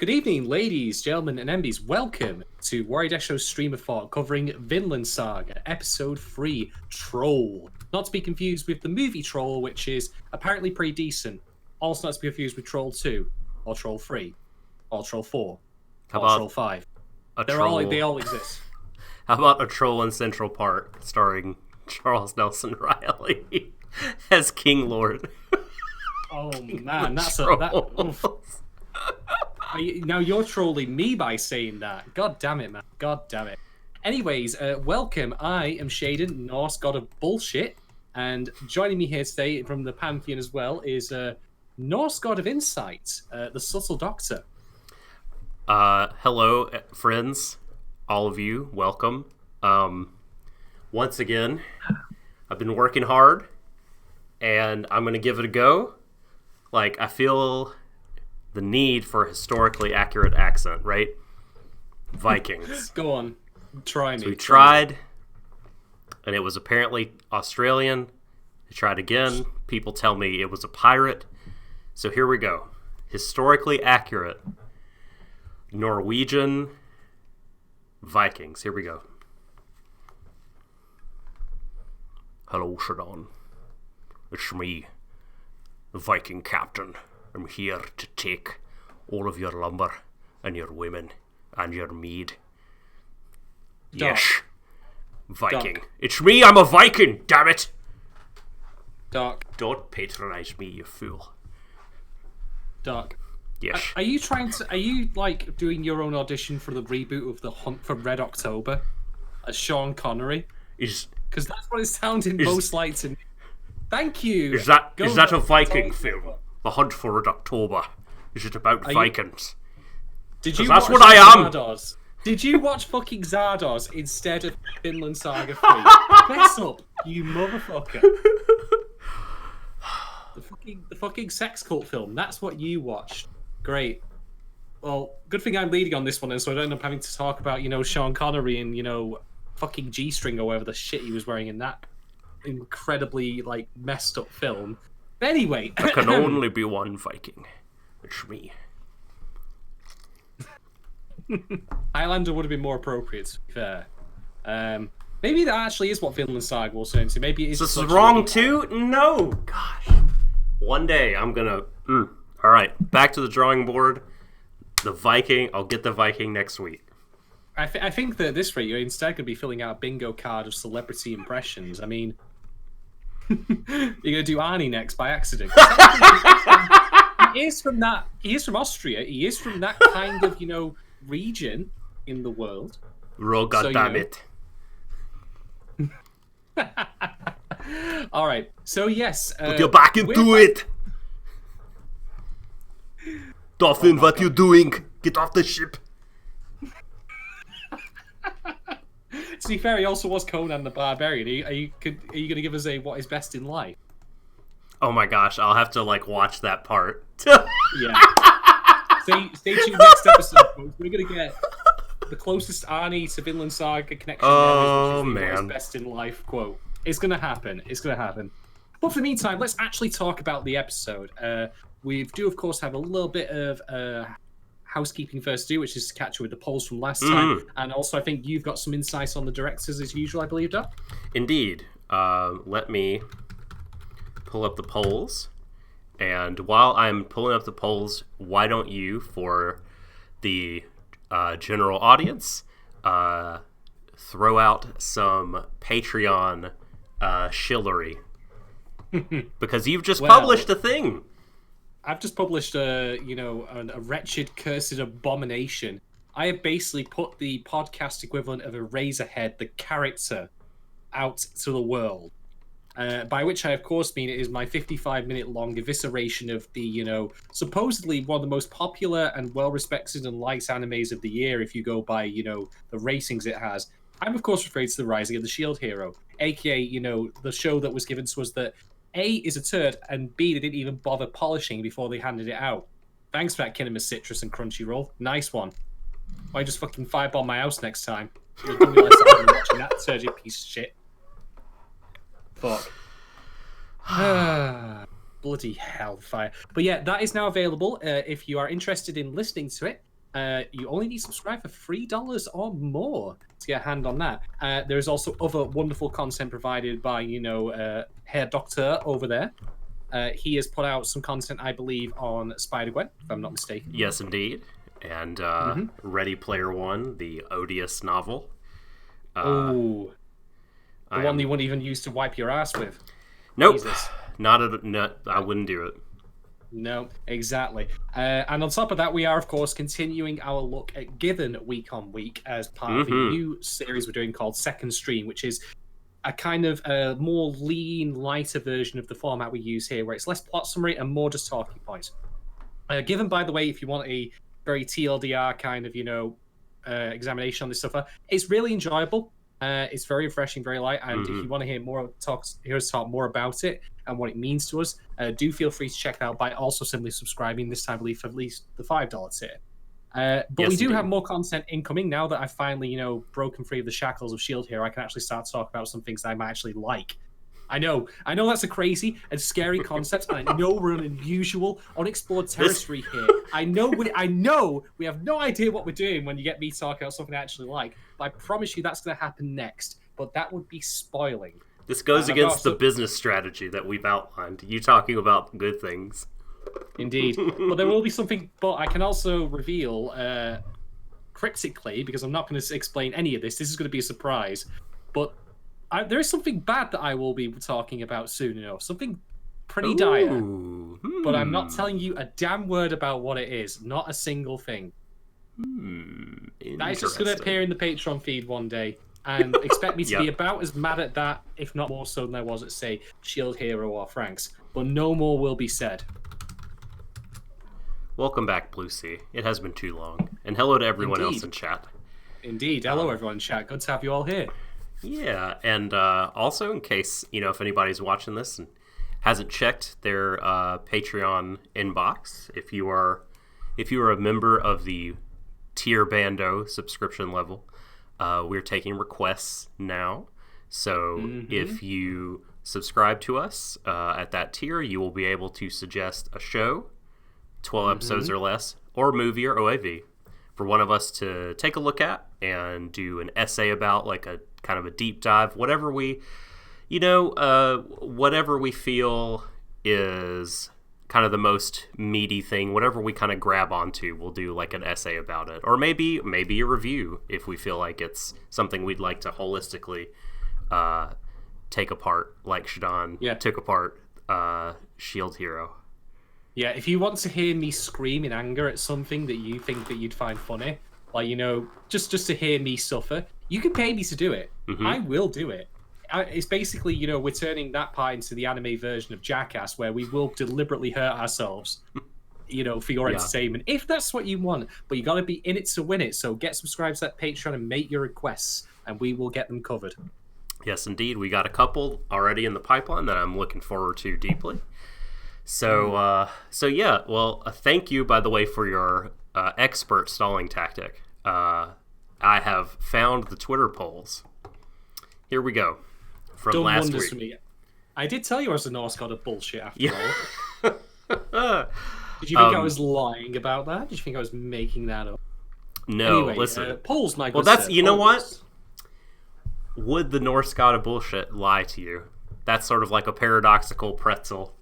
Good evening, ladies, gentlemen, and MBs. Welcome to Warui Deshou's stream of thought covering Vinland Saga, Episode 3, Troll. Not to be confused with the movie Troll, which is apparently pretty decent. Also not to be confused with Troll 2, or Troll 3, or Troll 4, or Troll 5. They all exist. How about a Troll in Central Park, starring Charles Nelson Riley as King Lord? Oh man, that's a... Now you're trolling me by saying that. God damn it, man. God damn it. Anyways, welcome. I am Shadon, Norse god of bullshit. And joining me here today from the Pantheon as well is Norse god of insight, the Subtle Doctor. Hello, friends. All of you, welcome. Once again, I've been working hard, and I'm going to give it a go. I feel the need for a historically accurate accent, right? Vikings. Go on. Try me. So we tried, and it was apparently Australian. I tried again. People tell me it was a pirate. So here we go. Historically accurate Norwegian Vikings. Here we go. Hello, Shadon. It's me, the Viking captain. I'm here to take all of your lumber and your women and your mead. Doc. Yes. Viking. Doc. It's me, I'm a Viking, damn it! Doc. Don't patronize me, you fool. Doc. Yes. Are you doing your own audition for the reboot of The Hunt for Red October as Sean Connery? Because that's what it sounded most like to me. Thank you. Is that a Viking film? The Hunt for Red October. Is it about Vikings? That's what I am. Zardoz? Did you watch fucking Zardoz instead of Vinland Saga 3? Mess up, you motherfucker. The fucking sex cult film. That's what you watched. Great. Well, good thing I'm leading on this one, so I don't end up having to talk about, Sean Connery and, fucking G-string or whatever the shit he was wearing in that incredibly, messed up film. Anyway, there can only be one Viking. It's me. Highlander would have been more appropriate, to be fair. Maybe that actually is what Vinland Saga will turn into. Maybe it is. This is wrong too? No! Gosh. One day I'm gonna... Alright, back to the drawing board. The Viking. I'll get the Viking next week. I think that at this rate, you're instead going to be filling out a bingo card of celebrity impressions. I mean... You're gonna do Arnie next by accident. He is from Austria. He is from that kind of, region in the world. Goddammit. All right. So yes. Get back into it. Dolphin, what you doing? Get off the ship. To be fair, he also was Conan the Barbarian. Are you going to give us a what is best in life? Oh my gosh, I'll have to watch that part. Yeah. Stay tuned next episode, folks. We're going to get the closest Arnie to Vinland Saga connection. Oh man. What is man. best in life quote. It's going to happen. It's going to happen. But for the meantime, let's actually talk about the episode. We do, of course, have a little bit of housekeeping first to do, which is to catch up with the polls from last time. And also, I think you've got some insights on the directors as usual, I believe, Doc? Indeed. Let me pull up the polls. And while I'm pulling up the polls, why don't you, for the general audience, throw out some Patreon shillery? Because you've just published a thing. I've just published a wretched, cursed abomination. I have basically put the podcast equivalent of a Razorhead, the character, out to the world. By which I, of course, mean it is my 55-minute-long evisceration of the, supposedly one of the most popular and well-respected and liked animes of the year, if you go by, the ratings it has. I'm, of course, referring to The Rising of the Shield Hero, aka, the show that was given to us that A, is a turd, and B, they didn't even bother polishing before they handed it out. Thanks for that, Kinema Citrus and Crunchyroll. Nice one. Why just fucking firebomb my house next time? You'll do me less than watching that turgid piece of shit. Fuck. Bloody hellfire. But yeah, that is now available. If you are interested in listening to it, You only need to subscribe for $3 or more to get a hand on that. There's also other wonderful content provided by, Hair Doctor over there. He has put out some content, I believe, on Spider-Gwen, if I'm not mistaken. Yes, indeed. And Ready Player One, the odious novel. The one you wouldn't even use to wipe your ass with. Nope. Jesus. Not. I wouldn't do it. No, exactly. And on top of that, we are, of course, continuing our look at Given week on week as part of a new series we're doing called Second Stream, which is a kind of more lean, lighter version of the format we use here, where it's less plot summary and more just talking points. Given, by the way, if you want a very TLDR kind of, examination on this stuff, it's really enjoyable. It's very refreshing, very light, and if you want to hear us talk more about it and what it means to us, do feel free to check it out by also simply subscribing, this time I believe for at least the $5 tier. But yes, we do have more content incoming now that I've finally, broken free of the shackles of S.H.I.E.L.D. here. I can actually start to talk about some things that I might actually like. I know that's a crazy and scary concept, and I know we're in unusual, unexplored territory here. I know we have no idea what we're doing when you get me talking about something I actually like, but I promise you that's going to happen next. But that would be spoiling. This goes against the business strategy that we've outlined. You talking about good things. Indeed. But there will be something, but I can also reveal cryptically, because I'm not going to explain any of this. This is going to be a surprise. But there is something bad that I will be talking about soon, something pretty dire. But I'm not telling you a damn word about what it is. Not a single thing. That is just going to appear in the Patreon feed one day. And expect me to be about as mad at that, if not more so than I was at, say, S.H.I.E.L.D. Hero or Franks. But no more will be said. Welcome back, Blue Sea. It has been too long. And hello to everyone else in chat. Indeed. Hello, everyone in chat. Good to have you all here. Yeah, and also in case, if anybody's watching this and hasn't checked their Patreon inbox, if you are a member of the Tier Bando subscription level, we're taking requests now. So if you subscribe to us at that tier, you will be able to suggest a show, 12 episodes or less, or movie or OAV for one of us to take a look at and do an essay about, like a kind of a deep dive, whatever we feel is kind of the most meaty thing, whatever we kind of grab onto, we'll do like an essay about it, or maybe a review if we feel like it's something we'd like to holistically take apart, like Shadon took apart S.H.I.E.L.D. Hero. Yeah, if you want to hear me scream in anger at something that you think that you'd find funny, like, just to hear me suffer, you can pay me to do it. I will do it. It's basically, we're turning that part into the anime version of Jackass, where we will deliberately hurt ourselves, for your entertainment, if that's what you want. But you got to be in it to win it. So get subscribed to that Patreon and make your requests, and we will get them covered. Yes, indeed. We got a couple already in the pipeline that I'm looking forward to deeply. So yeah. Well, thank you, by the way, for your expert stalling tactic. I have found the Twitter polls. Here we go. From last week. For me. I did tell you I was a Norse god of bullshit after all. Did you think I was lying about that? Did you think I was making that up? No, anyway, listen. Polls, my well, that's you know what? Would the Norse god of bullshit lie to you? That's sort of like a paradoxical pretzel,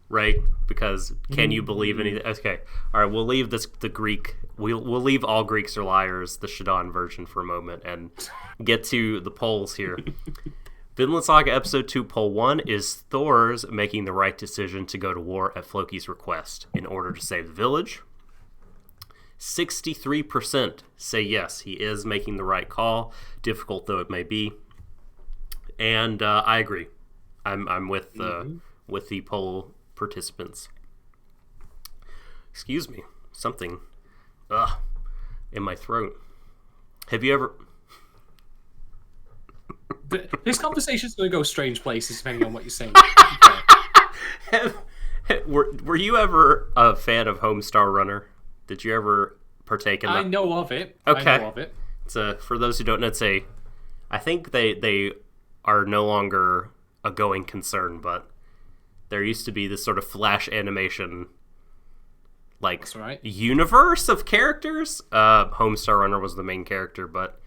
right? Because can you believe anything? Okay, all right. We'll leave the Greek. We'll leave all Greeks are liars, the Shadon version, for a moment, and get to the polls here. Vinland Saga Episode 2, Poll 1 is Thor's making the right decision to go to war at Floki's request in order to save the village. 63% say yes, he is making the right call, difficult though it may be. And I agree. I'm with the poll participants. Excuse me, something in my throat. Have you ever... This conversation's going to go strange places depending on what you're saying. Were you ever a fan of Homestar Runner? Did you ever partake in that? I know of it. Okay. I know of it. It's for those who don't know, I think they are no longer a going concern, but there used to be this sort of flash animation like That's right. universe of characters. Homestar Runner was the main character, but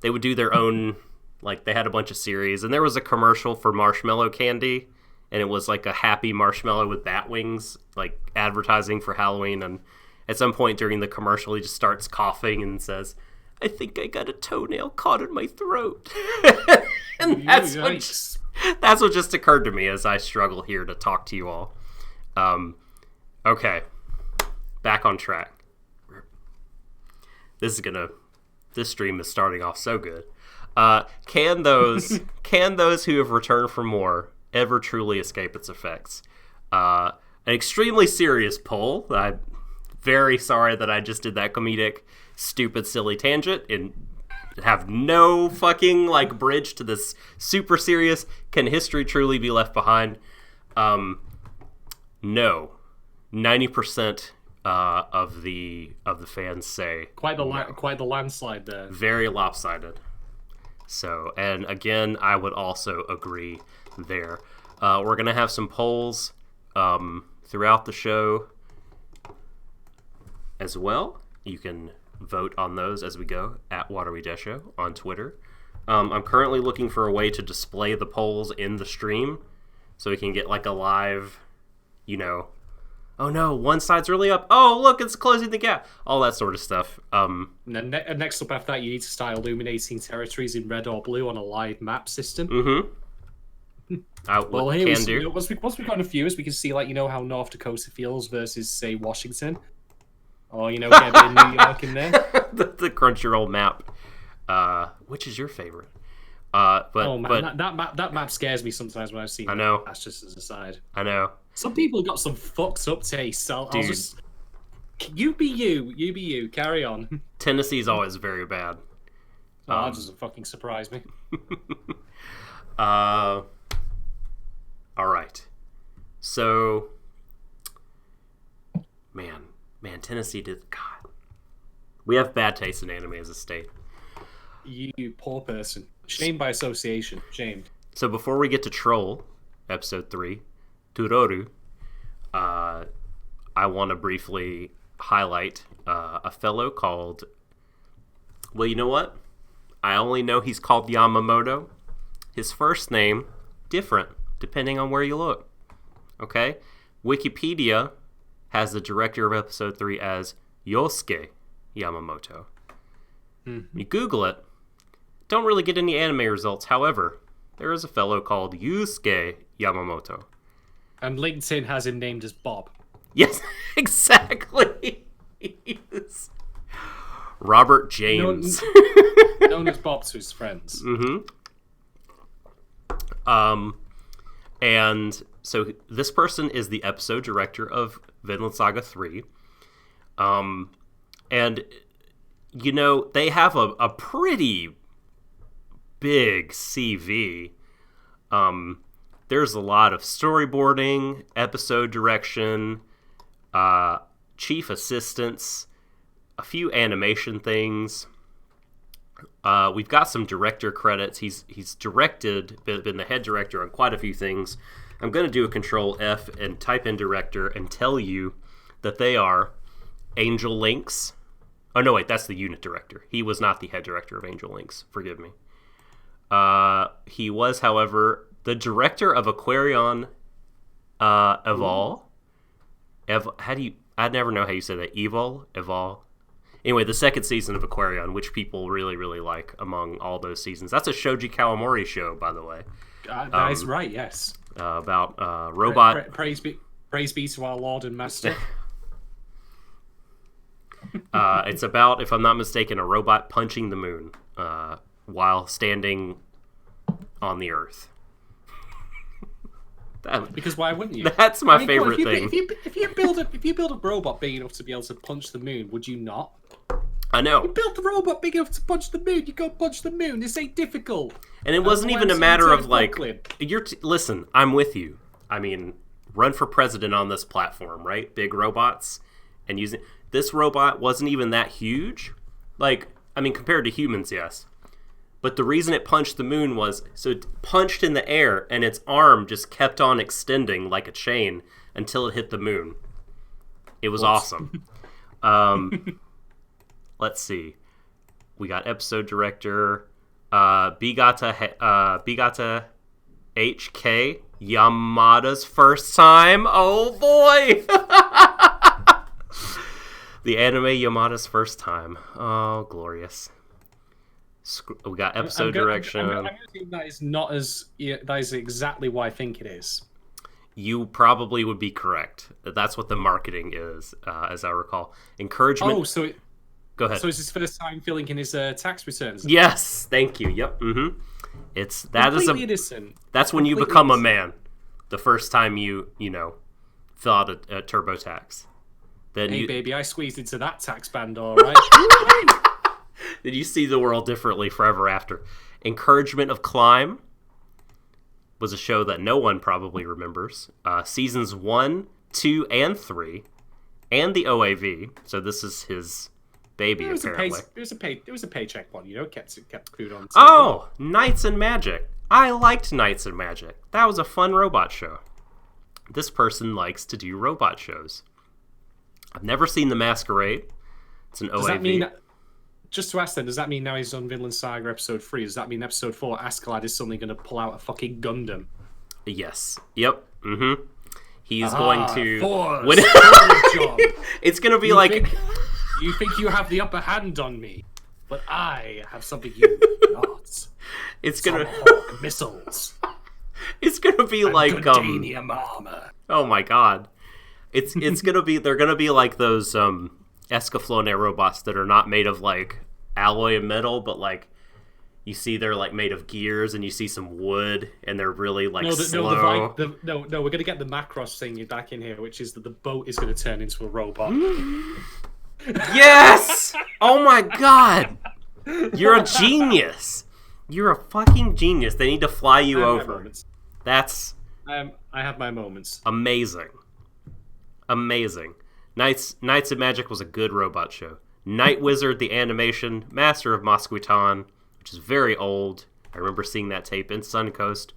they would do their own, like they had a bunch of series, and there was a commercial for marshmallow candy, and it was like a happy marshmallow with bat wings, like advertising for Halloween. And at some point during the commercial, he just starts coughing and says, "I think I got a toenail caught in my throat." And that's what just occurred to me as I struggle here to talk to you all. Okay, back on track. This stream is starting off so good. Can those who have returned for more ever truly escape its effects? An extremely serious poll. I'm very sorry that I just did that comedic, stupid, silly tangent and have no fucking like bridge to this super serious. Can history truly be left behind? No. 90% of the fans say quite the landslide there. Very lopsided. So, and again, I would also agree there. We're gonna have some polls throughout the show as well. You can vote on those as we go at Warui Deshou on Twitter. I'm currently looking for a way to display the polls in the stream so we can get like a live, oh no, one side's really up. Oh, look, it's closing the gap. All that sort of stuff. Next up after that, you need to start illuminating territories in red or blue on a live map system. Mm-hmm. Well, here once we've got enough viewers, we can see how North Dakota feels versus, say, Washington. Or, get a bit of New York in there. the Crunchyroll map. Which is your favorite? But that map scares me sometimes when I've seen it. I know. That's just as a side. I know. Some people have got some fucked up tastes. I'll just... You be you. Carry on. Tennessee's always very bad. That doesn't fucking surprise me. All right. So, man, Tennessee did... God. We have bad taste in anime as a state. You poor person. Shamed by association. Shamed. So before we get to Troll, episode 3, Turoru, I want to briefly highlight a fellow called... Well, you know what? I only know he's called Yamamoto. His first name, different, depending on where you look. Okay? Wikipedia has the director of episode 3 as Yosuke Yamamoto. Mm-hmm. You Google it, don't really get any anime results. However, there is a fellow called Yusuke Yamamoto. And LinkedIn has him named as Bob. Yes, exactly. Robert James. Known as Bob to his friends. Mm-hmm. And so this person is the episode director of Vinland Saga 3. And, they have a pretty big CV. There's a lot of storyboarding, episode direction, chief assistants, a few animation things. We've got some director credits. He's directed, been the head director on quite a few things. I'm going to do a Control F and type in director and tell you that they are Angel Links. Oh, no, wait, that's the unit director. He was not the head director of Angel Links. Forgive me. He was, however, the director of Aquarion Evol. I never know how you say that. Evol. Anyway, the second season of Aquarion, which people really, really like among all those seasons. That's a Shoji Kawamori show, by the way. That is right, yes. About robot... Praise be to our Lord and Master. It's about, if I'm not mistaken, a robot punching the moon while standing on the Earth. Because why wouldn't you? That's my favorite thing. If you build a robot big enough to be able to punch the moon, would you not? I know. You built the robot big enough to punch the moon. You go punch the moon. This ain't difficult. And it wasn't even a matter of like, listen, I'm with you. I mean, run for president on this platform, right? Big robots and using this robot wasn't even that huge. Like, I mean, compared to humans, yes. But the reason it punched the moon was, so it punched in the air and its arm just kept on extending like a chain until it hit the moon. It was awesome. Let's see. We got episode director, Bigata HK, Yamada's first time. Oh boy! The anime Yamada's first time. Oh, glorious. We got episode direction. I'm going to think that is not as... that is exactly what I think it is. You probably would be correct. That's what the marketing is, as I recall. Encouragement... Oh, so... Go ahead. So is his first time filling in his tax returns? Yes, thank you. Yep. Mm-hmm. Completely innocent. That's when you become a man. The first time you fill out a TurboTax. Then baby, I squeezed into that tax band, all right. Then you see the world differently forever after. Encouragement of Climb was a show that no one probably remembers. Seasons 1, 2, and 3, and the OAV. So this is his baby, apparently. It was a paycheck one, kept food on. Oh, Knights and Magic. I liked Knights and Magic. That was a fun robot show. This person likes to do robot shows. I've never seen The Masquerade. It's an OAV. Does that mean, just to ask then, does that mean now he's on Vinland Saga episode 3? Does that mean episode 4, Askeladd is suddenly going to pull out a fucking Gundam? Yes. Yep. Mm-hmm. He's going to... It's going to be You think you have the upper hand on me, but I have something you do not. It's going to... missiles. It's going to be and like... Gundanium armor. Oh my god. It's gonna be... They're gonna be like those Escaflowne robots that are not made of like alloy and metal, but like you see they're like made of gears, and you see some wood, and they're really like slow. No, we're gonna get the Macross thing back in here, which is that the boat is gonna turn into a robot. Yes! Oh my god! You're a genius. You're a fucking genius. They need to fly you over. That's... I have my moments. Amazing. Knights of Magic was a good robot show. Night Wizard, the animation, Master of Mosquiton, which is very old. I remember seeing that tape in Suncoast.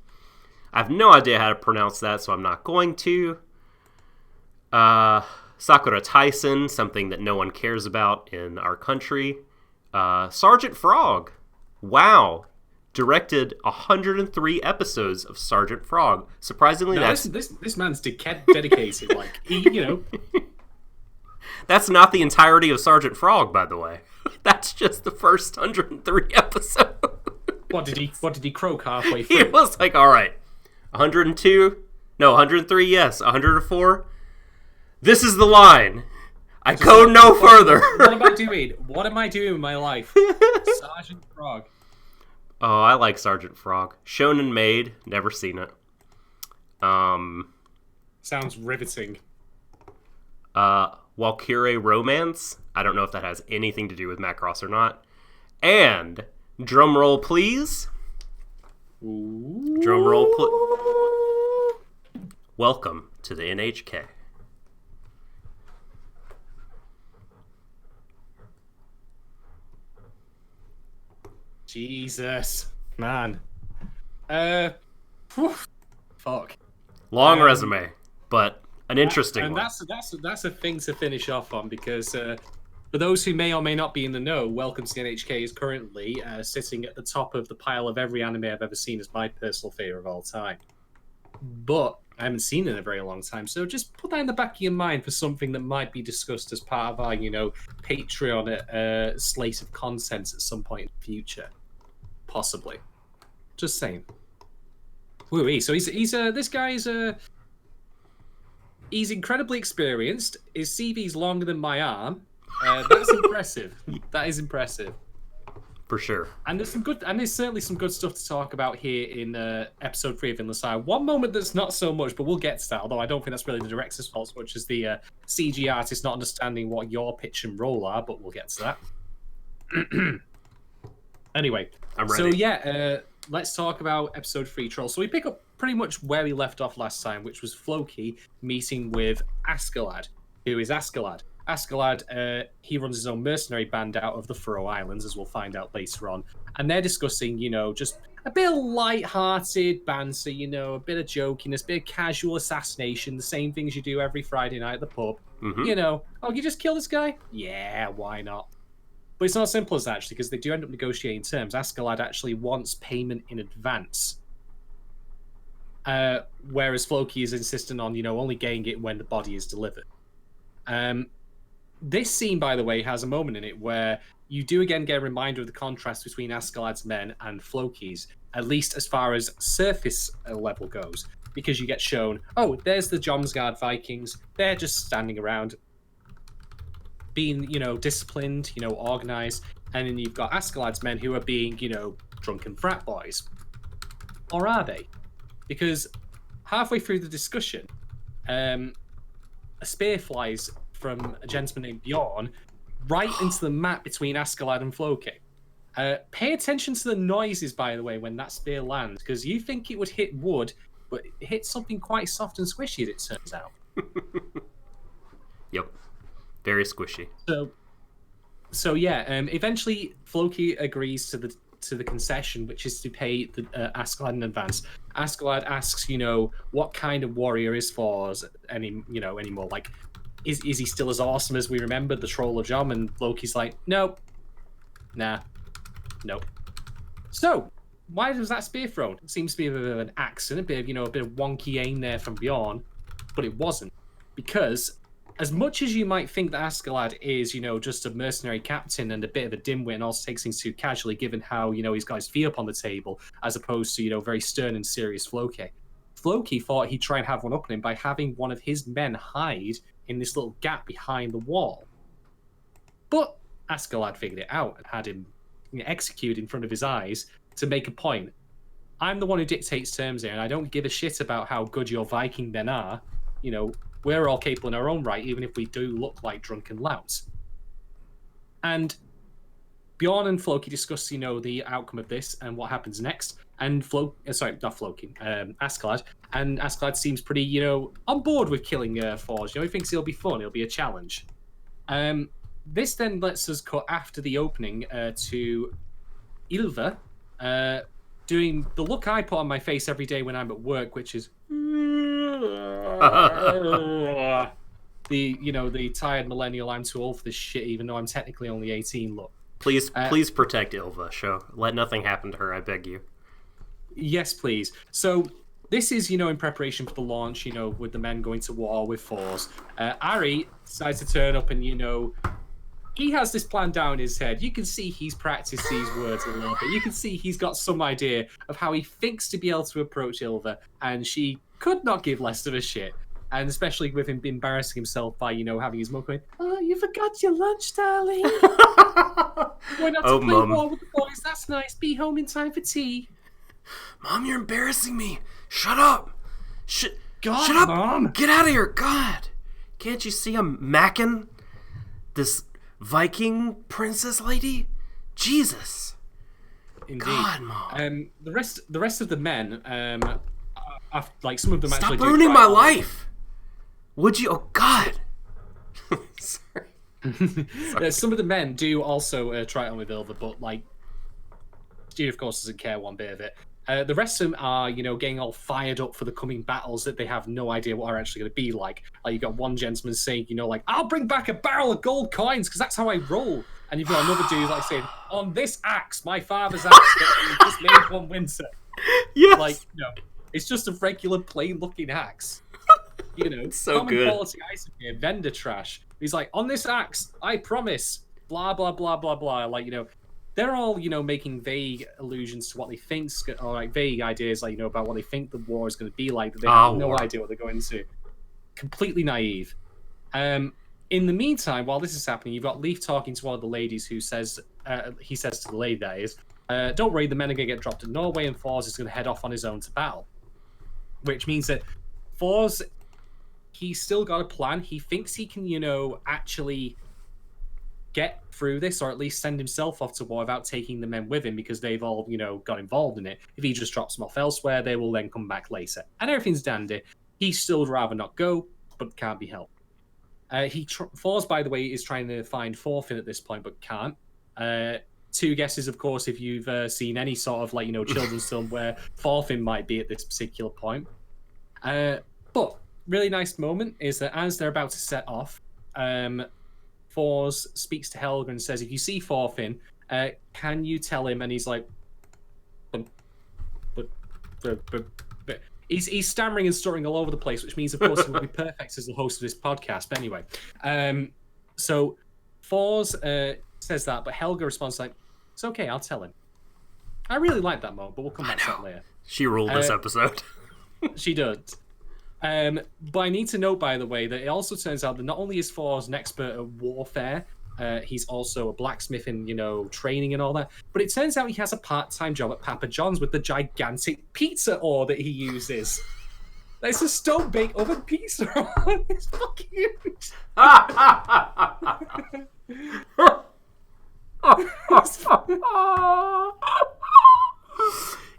I have no idea how to pronounce that, so I'm not going to. Sakura Tyson, something that no one cares about in our country. Sergeant Frog. Wow. Directed 103 episodes of Sergeant Frog. Surprisingly, this man's dedicated. Like That's not the entirety of Sergeant Frog, by the way. That's just the first 103 episodes. What did he croak halfway through? He was like, all right, 102? No, 103, yes. 104? This is the line. I go no further. What am I doing? What am I doing with my life? Sergeant Frog. Oh, I like Sergeant Frog. Shonen Maid, never seen it. Sounds riveting. Valkyrie Romance. I don't know if that has anything to do with Macross or not. And, drum roll please. Ooh. Drum roll please. Welcome to the NHK. Jesus. Man. Fuck. Long resume, but an interesting one. That's a thing to finish off on, because for those who may or may not be in the know, Welcome to the NHK is currently sitting at the top of the pile of every anime I've ever seen as my personal favorite of all time. But I haven't seen it in a very long time, so just put that in the back of your mind for something that might be discussed as part of our, Patreon slate of content at some point in the future. Possibly. Just saying. Woo-wee. So this guy's he's incredibly experienced. His CV's longer than my arm. That's impressive. That is impressive. For sure. And there's certainly some good stuff to talk about here in episode 3 of Vinland Saga. One moment that's not so much, but we'll get to that, although I don't think that's really the director's fault as much as the CG artist not understanding what your pitch and role are, but we'll get to that. Anyway, I'm ready. So let's talk about episode 3, Troll. So we pick up pretty much where we left off last time, which was Floki meeting with Askeladd. Who is Askeladd? Askeladd, he runs his own mercenary band out of the Faroe Islands, as we'll find out later on. And they're discussing, just a bit of light-hearted banter, a bit of jokiness, a bit of casual assassination, the same things you do every Friday night at the pub. Mm-hmm. You know, oh, you just kill this guy? Yeah, why not? But it's not as simple as that, actually, because they do end up negotiating terms. Askeladd actually wants payment in advance. Whereas Floki is insisting on, only getting it when the body is delivered. This scene, by the way, has a moment in it where you do again get a reminder of the contrast between Askeladd's men and Floki's, at least as far as surface level goes, because you get shown, oh, there's the Jomsgard Vikings, they're just standing around, being, disciplined, organized, and then you've got Askeladd's men who are being, drunken frat boys. Or are they? Because halfway through the discussion, a spear flies from a gentleman named Bjorn right into the map between Askeladd and Floki. Pay attention to the noises, by the way, when that spear lands, because you think it would hit wood, but it hits something quite soft and squishy, it turns out. Yep. Very squishy. So yeah, eventually Floki agrees to the concession, which is to pay the Askeladd in advance. Askeladd asks, what kind of warrior is Thor's anymore? Like, is he still as awesome as we remember, the Troll of Jom? And Loki's like, nope. Nah. Nope. So, why was that spear thrown? It seems to be a bit of an accident, a bit of wonky aim there from Bjorn, but it wasn't. Because as much as you might think that Askeladd is, just a mercenary captain and a bit of a dimwit and also takes things too casually, given how, he's got his feet up on the table, as opposed to, very stern and serious Floki. Floki thought he'd try and have one up on him by having one of his men hide in this little gap behind the wall. But Askeladd figured it out and had him executed in front of his eyes to make a point. I'm the one who dictates terms here, and I don't give a shit about how good your Viking men are. We're all capable in our own right, even if we do look like drunken louts. And Bjorn and Floki discuss, the outcome of this and what happens next. And Askeladd. And Askeladd seems pretty, on board with killing Forge. He thinks it'll be fun. It'll be a challenge. This then lets us cut after the opening to Ylva doing the look I put on my face every day when I'm at work, which is the tired millennial, I'm too old for this shit, even though I'm technically only 18 look. Please protect Ylva, show. Let nothing happen to her, I beg you. Yes, please. So this is, in preparation for the launch, with the men going to war with Thors. Ari decides to turn up and, he has this plan down in his head. You can see he's practiced these words a little bit. You can see he's got some idea of how he thinks to be able to approach Ylva, and she could not give less of a shit. And especially with him embarrassing himself by, having his mum going, oh, you forgot your lunch, darling. Going out to play ball with the boys. That's nice. Be home in time for tea. Mom, you're embarrassing me. Shut up. Shut up. Mom. Get out of here. God. Can't you see I'm macking this Viking princess lady? Jesus. Indeed. God, Mom. The rest of the men, like some of them Stop actually ruining my life. Would you? Oh, God. Sorry. Some of the men do also try it on with Ylva, but Stu, of course, doesn't care one bit of it. The rest of them are, getting all fired up for the coming battles that they have no idea what are actually going to be like. Like, you've got one gentleman saying, I'll bring back a barrel of gold coins because that's how I roll. And you've got another dude saying, on this axe, my father's axe that he just made one winter. Yes. It's just a regular plain-looking axe. It's so common good. quality item here, vendor trash. He's like, on this axe, I promise, blah, blah, blah, blah, blah. They're all, making vague allusions to what they think, or vague ideas, about what they think the war is going to be like, that they have no idea what they're going into. Completely naive. In the meantime, while this is happening, you've got Leaf talking to one of the ladies who says, he says to the lady, that is, don't worry, the men are going to get dropped in Norway, and Thors is going to head off on his own to battle. Which means that Thors, he's still got a plan. He thinks he can, actually get through this, or at least send himself off to war without taking the men with him, because they've all, got involved in it. If he just drops them off elsewhere, they will then come back later. And everything's dandy. He still would rather not go, but can't be helped. Thors, by the way, is trying to find Thorfinn at this point, but can't. Two guesses, of course, if you've seen any sort of, children's film where Thorfinn might be at this particular point. But really nice moment is that as they're about to set off, Fors speaks to Helga and says, if you see Thorfinn, can you tell him? And he's like, but he's stammering and stuttering all over the place, which means, of course, he will be perfect as the host of this podcast. But anyway, so Fors says that, but Helga responds like, it's okay, I'll tell him. I really like that moment, but we'll come back to that later. She ruled this episode. She does. But I need to note, by the way, that it also turns out that not only is Fors an expert at warfare, he's also a blacksmith in, training and all that, but it turns out he has a part-time job at Papa John's with the gigantic pizza ore that he uses. It's a stone-baked oven pizza ore. It's fucking huge.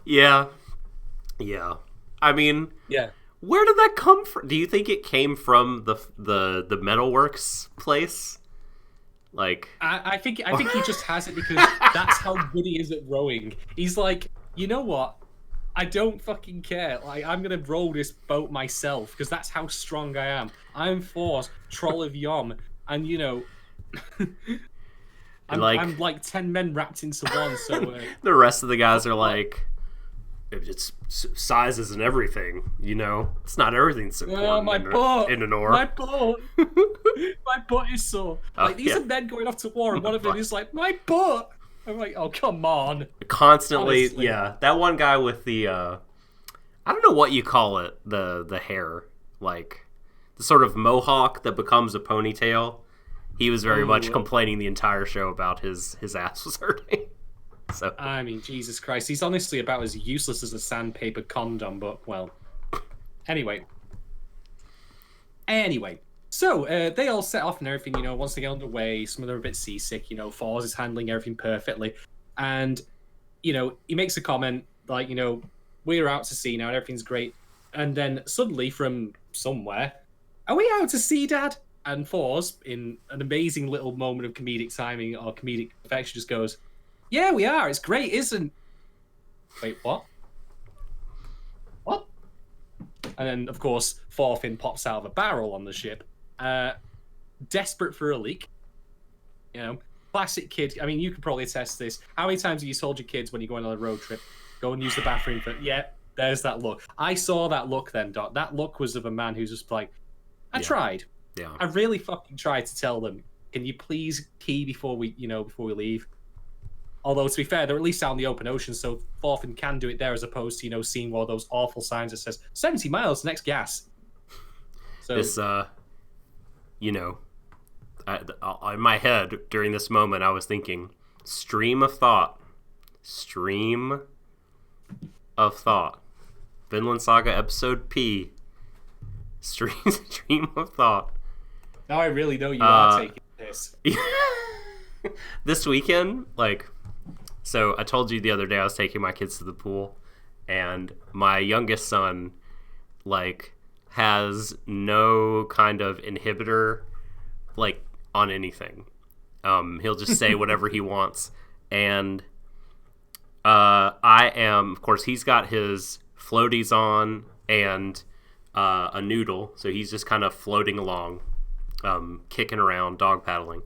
Yeah. I mean, where did that come from? Do you think it came from the metalworks place? Like, I think he just has it because that's how good he is at rowing. He's like, you know what? I don't fucking care. Like, I'm gonna row this boat myself because that's how strong I am. I'm Force, Troll of Yom, and I'm like 10 men wrapped into one. So the rest of the guys are like, it's sizes and everything. It's not everything's important in an oar. My butt, my butt is sore. These are men going off to war, and one of them is like, my butt. I'm like, oh, come on. Constantly, honestly. Yeah. That one guy with the, I don't know what you call it, the hair, like the sort of mohawk that becomes a ponytail. He was very much complaining the entire show about his ass was hurting. So I mean, Jesus Christ, he's honestly about as useless as a sandpaper condom. But well, anyway. So they all set off and everything. Once they get underway, some of them are a bit seasick. Fors is handling everything perfectly, and he makes a comment like, we're out to sea now and everything's great. And then suddenly from somewhere, are we out to sea, Dad? And Fors, in an amazing little moment of comedic timing or comedic perfection, just goes, yeah, we are. It's great, isn't? Wait, what? What? And then, of course, Thorfinn pops out of a barrel on the ship, desperate for a leak. Classic kid. I mean, you could probably attest to this. How many times have you told your kids when you're going on a road trip, go and use the bathroom for? Yeah, there's that look. I saw that look then, Doc. That look was of a man who's just like, I tried. Yeah. I really fucking tried to tell them, can you please pee before we leave? Although, to be fair, they're at least out in the open ocean, so Thorfinn can do it there as opposed to, seeing one of those awful signs that says 70 miles, next gas. So this, in my head during this moment, I was thinking, stream of thought. Vinland Saga episode P. Stream of thought. Now I really know you are taking this. This weekend, so I told you the other day I was taking my kids to the pool, and my youngest son, has no kind of inhibitor, on anything. He'll just say whatever he wants, and I am, of course, he's got his floaties on and a noodle, so he's just kind of floating along, kicking around, dog paddling.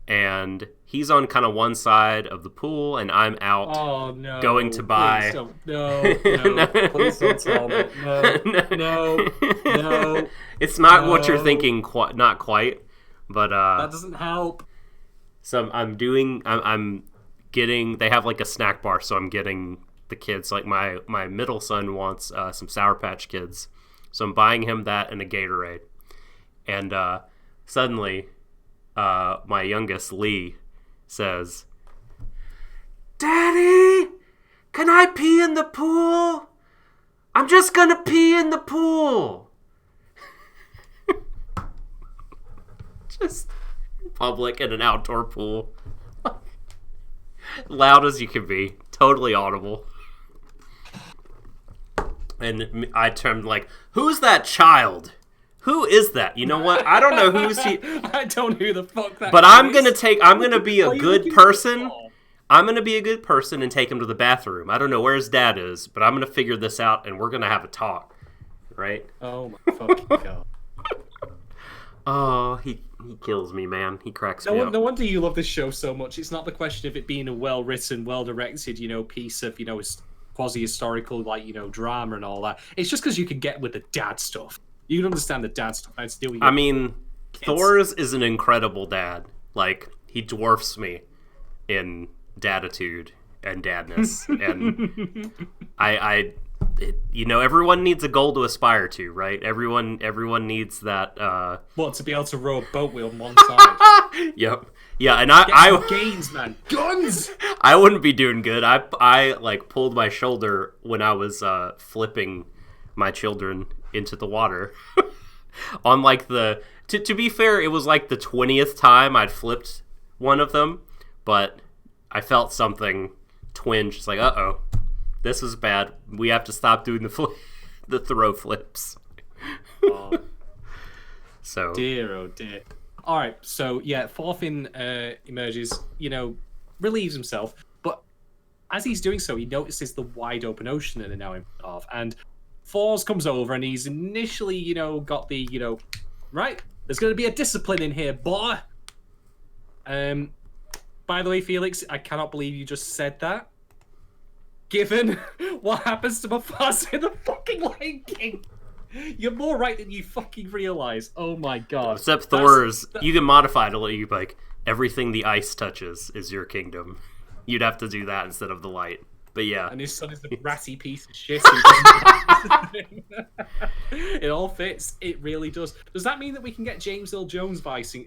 And he's on kind of one side of the pool, and I'm out going to buy. Please don't tell me. No. It's not what you're thinking. Not quite, but that doesn't help. So I'm getting. They have a snack bar, so I'm getting the kids. My middle son wants some Sour Patch Kids, so I'm buying him that and a Gatorade. And suddenly, my youngest, Lee, says, Daddy, can I pee in the pool? I'm just gonna pee in the pool. Just public in an outdoor pool. Loud as you can be. Totally audible. And I turned who's that child? Who is that? You know what? I don't know who's he. I don't know who the fuck that but is. I'm going to be a good person. I'm going to be a good person and take him to the bathroom. I don't know where his dad is, but I'm going to figure this out and we're going to have a talk. Right? Oh my fucking God. Oh, He kills me, man. He cracks me up. No wonder you love this show so much. It's not the question of it being a well-written, well-directed, piece of, quasi-historical, drama and all that. It's just because you can get with the dad stuff. You can understand the dad stuff. I mean, Thor's is an incredible dad. Like, he dwarfs me in daditude and dadness. And everyone needs a goal to aspire to, right? Everyone needs that. To be able to row a boat wheel on one side. Yep. Yeah, and I gains, man, guns. I wouldn't be doing good. I pulled my shoulder when I was flipping my children into the water. On to be fair, it was like the 20th time I'd flipped one of them, but I felt something twinge. It's like, uh-oh. This is bad. We have to stop doing the throw flips. Oh. So dear, oh dear. All right, so yeah, Thorfinn emerges. Relieves himself, but as he's doing so, he notices the wide open ocean that they're now in of, and Thors comes over, and he's initially, got the, right. There's going to be a discipline in here, boy. By the way, Felix, I cannot believe you just said that. Given what happens to Mufasa in the fucking Lion King. You're more right than you fucking realize. Oh my god. Except Thor's, you can modify it to let you, everything the ice touches is your kingdom. You'd have to do that instead of the light. But yeah. And his son is a ratty piece of shit. Who doesn't it all fits. It really does. Does that mean that we can get James Earl Jones voicing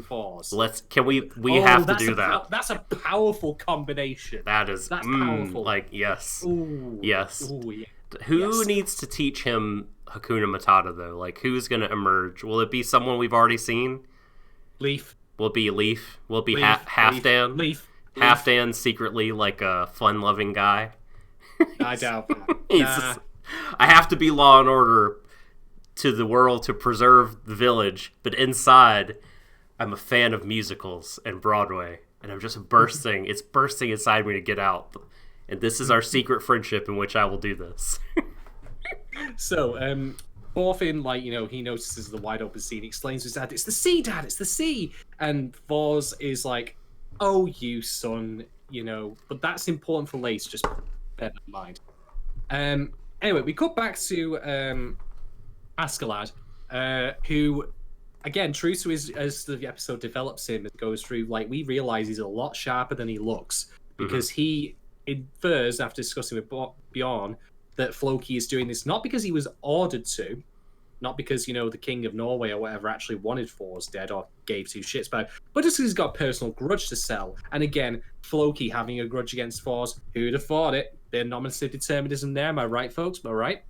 Thors? We have to do that. That's a powerful combination. That's powerful. Yes. Ooh. Yes. Ooh, yeah. Who needs to teach him Hakuna Matata, though? Who's going to emerge? Will it be someone we've already seen? Leaf. Will it be Leaf? Will it be Halfdan? Leaf. Halfdan's secretly a fun-loving guy. I doubt that. I have to be law and order to the world to preserve the village, but inside, I'm a fan of musicals and Broadway, and I'm just bursting. It's bursting inside me to get out. And this is our secret friendship in which I will do this. So, Thorfinn, he notices the wide open sea and explains to his dad, "It's the sea, Dad, it's the sea!" And Thors is like, "Oh, you son, but that's important for later, just bear that in mind." Anyway, we cut back to Askeladd, who, again, true to as the episode develops him and goes through, we realize he's a lot sharper than he looks, because he infers, after discussing with Bjorn, that Floki is doing this not because he was ordered to, not because, the king of Norway or whatever actually wanted Thors dead or gave two shits about it, but just because he's got a personal grudge to sell. And again, Floki having a grudge against Thors, who'd have thought it? They're nominative determinism there, am I right, folks? Am I right?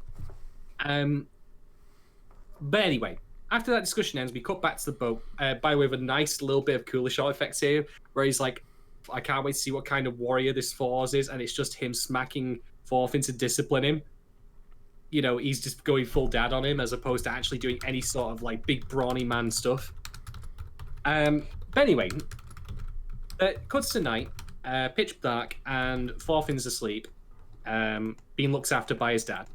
But anyway, after that discussion ends, we cut back to the boat, by way of a nice little bit of cooler shot effects here, where he's like, I can't wait to see what kind of warrior this Thors is, and it's just him smacking Thorfinn to discipline him. He's just going full dad on him as opposed to actually doing any sort of big brawny man stuff. But anyway, cuts to night, pitch dark, and Thorfinn's asleep, being looked after by his dad.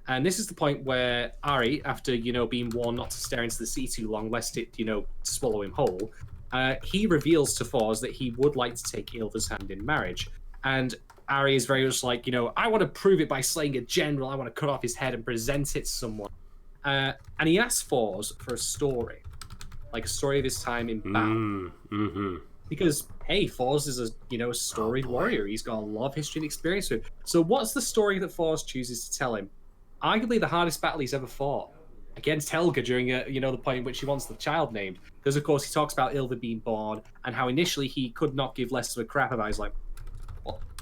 And this is the point where Ari, after being warned not to stare into the sea too long lest it swallow him whole, he reveals to Thors that he would like to take Ylva's hand in marriage. And Ari is very much like, I want to prove it by slaying a general. I want to cut off his head and present it to someone. And he asks Thors for a story, a story of his time in battle. Mm-hmm. Because, hey, Thors is a storied warrior. He's got a lot of history and experience with it. So what's the story that Thors chooses to tell him? Arguably the hardest battle he's ever fought. Against Helga during the point in which he wants the child named. Because, of course, he talks about Ylva being born and how initially he could not give less of a crap about it. He's like,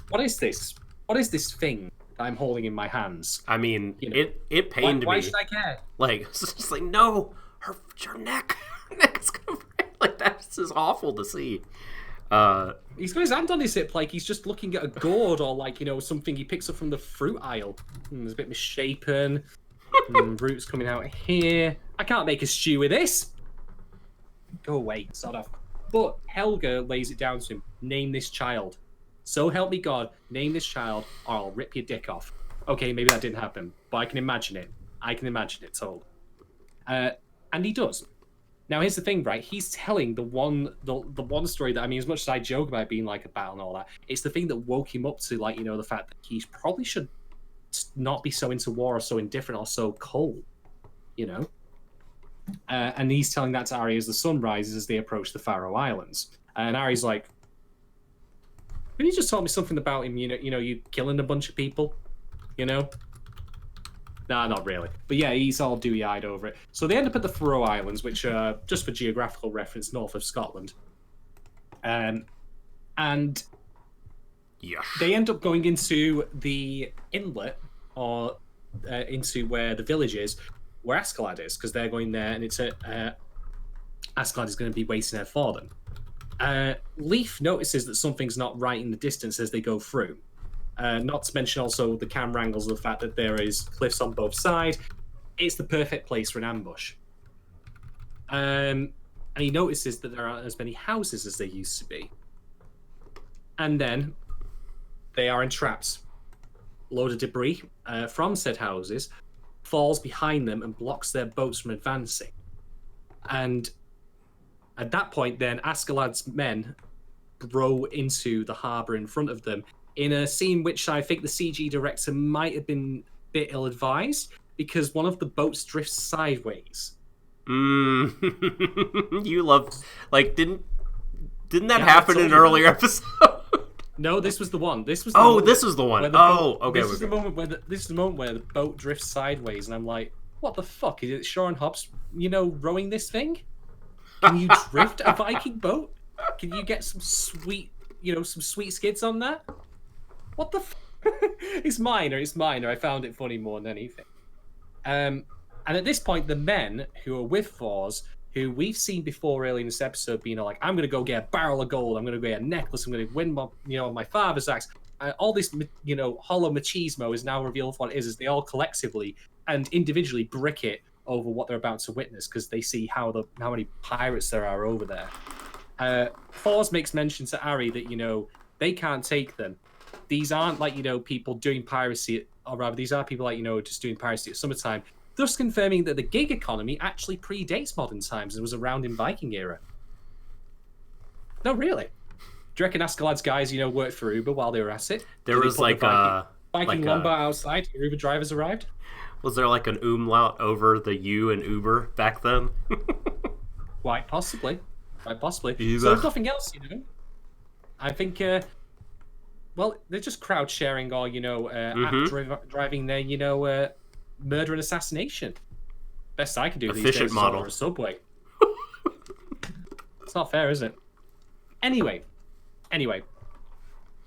what is this? What is this thing that I'm holding in my hands? I mean, it pained me. Why should I care? It's just no, her neck. Her neck is going to break. That's just awful to see. He's got his hand on his hip he's just looking at a gourd or something he picks up from the fruit aisle. It's a bit misshapen. Roots coming out here. I can't make a stew with this. Go away, sort of. But Helga lays it down to him. Name this child. So help me God, name this child or I'll rip your dick off. Okay, maybe that didn't happen, but I can imagine it. I can imagine it told. And he does. Now, here's the thing, right? He's telling the one story that, I mean, as much as I joke about being like a battle and all that, it's the thing that woke him up to, like, you know, the fact that he probably should not be so into war or so indifferent or so cold, you know? And he's telling that to Ari as the sun rises as they approach the Faroe Islands. And Ari's like, "Can you just tell me something about him? You killing a bunch of people, you know?" Nah, not really. But yeah, he's all dewy-eyed over it. So they end up at the Faroe Islands, which are, just for geographical reference, north of Scotland. And Yeah. they end up going into the inlet, or into where the village is, where Askeladd is, because they're going there, and it's Askeladd is going to be waiting there for them. Leaf notices that something's not right in the distance as they go through. Not to mention also the camera angles of the fact that there is cliffs on both sides. It's the perfect place for an ambush. And he notices that there aren't as many houses as there used to be. And then they are entrapped. A load of debris from said houses falls behind them and blocks their boats from advancing. And at that point, then, Askeladd's men row into the harbour in front of them in a scene which I think the CG director might have been a bit ill-advised, because one of the boats drifts sideways. You love... Like, didn't that happen in an earlier episode? No, this was the one. This was this was the one. Okay. This is the moment where the boat drifts sideways, and I'm like, what the fuck? Is it Sean Hobbs, rowing this thing? Can you drift a Viking boat? Can you get some sweet skids on that? What the It's minor. I found it funny more than anything. And at this point, the men who are with Thors, who we've seen before early in this episode, being like, I'm going to go get a barrel of gold, I'm going to go get a necklace, I'm going to win my father's axe. All this, hollow machismo is now revealed for what it is they all collectively and individually brick it over what they're about to witness, because they see how many pirates there are over there. Thors makes mention to Ari that, they can't take them. These aren't like, people doing piracy, or rather, these are people like, just doing piracy at summertime, thus confirming that the gig economy actually predates modern times and was around in Viking era. No, really. Do you reckon Askeladd's guys, worked for Uber while they were at it? There was like a Viking Lombard outside. Uber drivers arrived. Was there like an umlaut over the U in Uber back then? Quite possibly. Uber. So if nothing else, I think, they're just crowd sharing or, driving their, murder and assassination. Best I can do these days is order a Subway. It's not fair, is it? Anyway.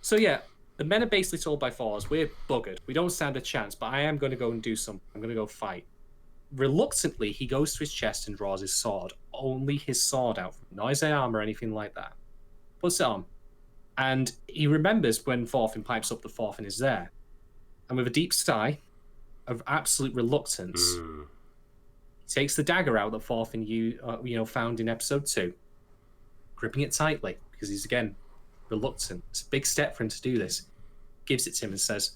So yeah, the men are basically told by Thors, we're buggered. We don't stand a chance, but I am going to go and do something. I'm going to go fight. Reluctantly, he goes to his chest and draws his sword. Only his sword out. Not his arm or anything like that. Puts it on. And he remembers when Thorfinn pipes up that Thorfinn is there. And with a deep sigh of absolute reluctance, he takes the dagger out that Thorfinn found in episode 2, gripping it tightly, because he's, again, reluctant. It's a big step for him to do this. Gives it to him and says,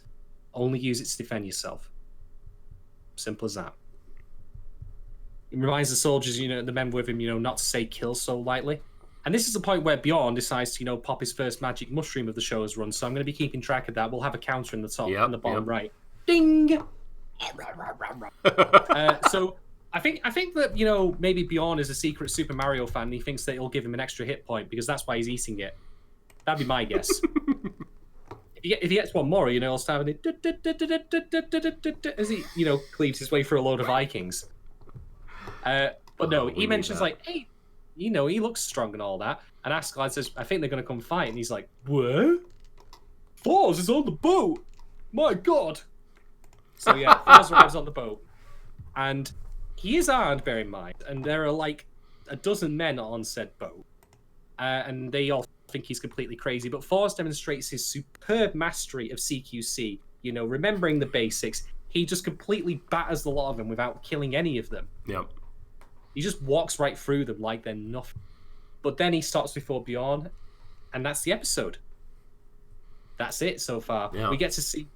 only use it to defend yourself. Simple as that. He reminds the soldiers, the men with him, not to say kill so lightly. And this is the point where Bjorn decides to, pop his first magic mushroom of the show's run, so I'm going to be keeping track of that. We'll have a counter in the top and the bottom right. Ding! So I think that, maybe Bjorn is a secret Super Mario fan and he thinks that it'll give him an extra hit point because that's why he's eating it. That'd be my guess. If he gets one more, he'll start having it as he, cleaves his way through a load of Vikings. But no, he mentions like, hey, he looks strong and all that. And Askeladd says, I think they're going to come fight. And he's like, what? Thors is on the boat. My God. So yeah, Thors arrives on the boat. And he is armed, bear in mind. And there are like a dozen men on said boat. And they all think he's completely crazy. But Thors demonstrates his superb mastery of CQC. Remembering the basics. He just completely batters the lot of them without killing any of them. Yep. He just walks right through them like they're nothing. But then he stops before Bjorn, and that's the episode. That's it so far. Yeah. We get to see,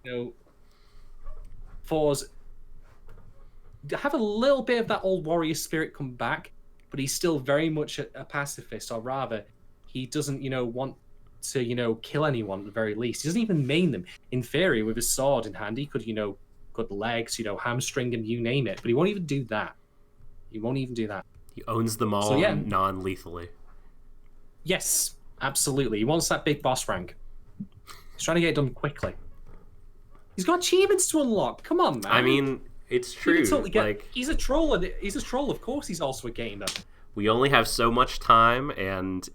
Thors have a little bit of that old warrior spirit come back. but he's still very much a pacifist, or rather, he doesn't, want to, kill anyone at the very least. He doesn't even maim them. In theory, with his sword in hand, he could, cut legs, hamstring him, you name it. But he won't even do that. He won't even do that. He owns them all non-lethally. Yes, absolutely. He wants that big boss rank. He's trying to get it done quickly. He's got achievements to unlock. Come on, man. I mean, it's true. He's a troll. He's a troll. Of course, he's also a gamer. We only have so much time, and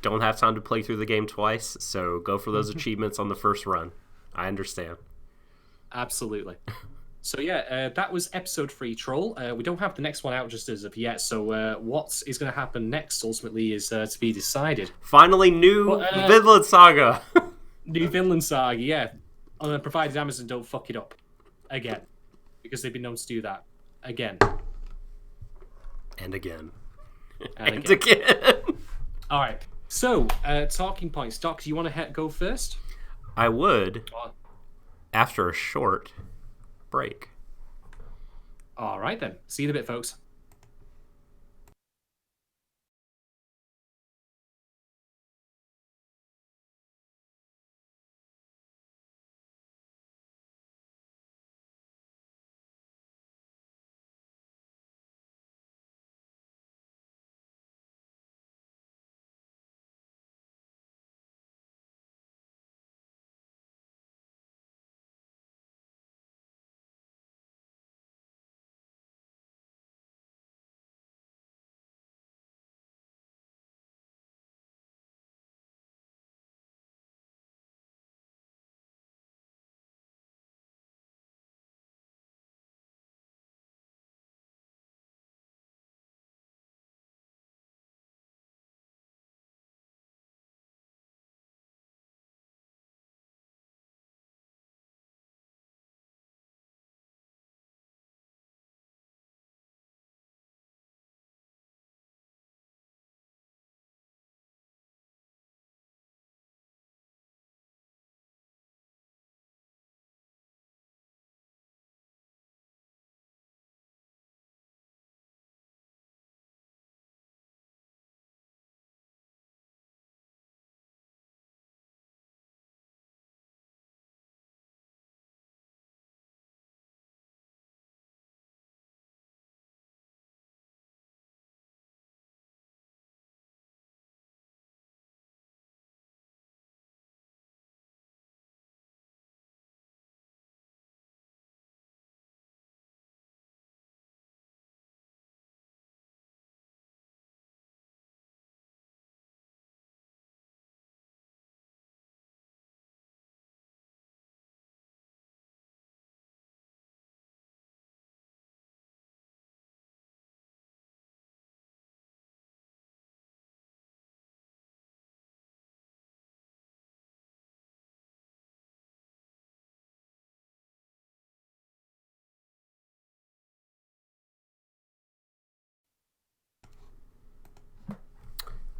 don't have time to play through the game twice. So go for those achievements on the first run. I understand. Absolutely. So yeah, that was episode 3, Troll. We don't have the next one out just as of yet. So what is going to happen next ultimately is to be decided. Finally, new Vinland Saga. New Vinland Saga, yeah. Provided Amazon don't fuck it up again, because they've been known to do that again and again and again. All right. So talking points, Doc. Do you want to go first? I would. After a short break. All right then. See you in a bit, folks.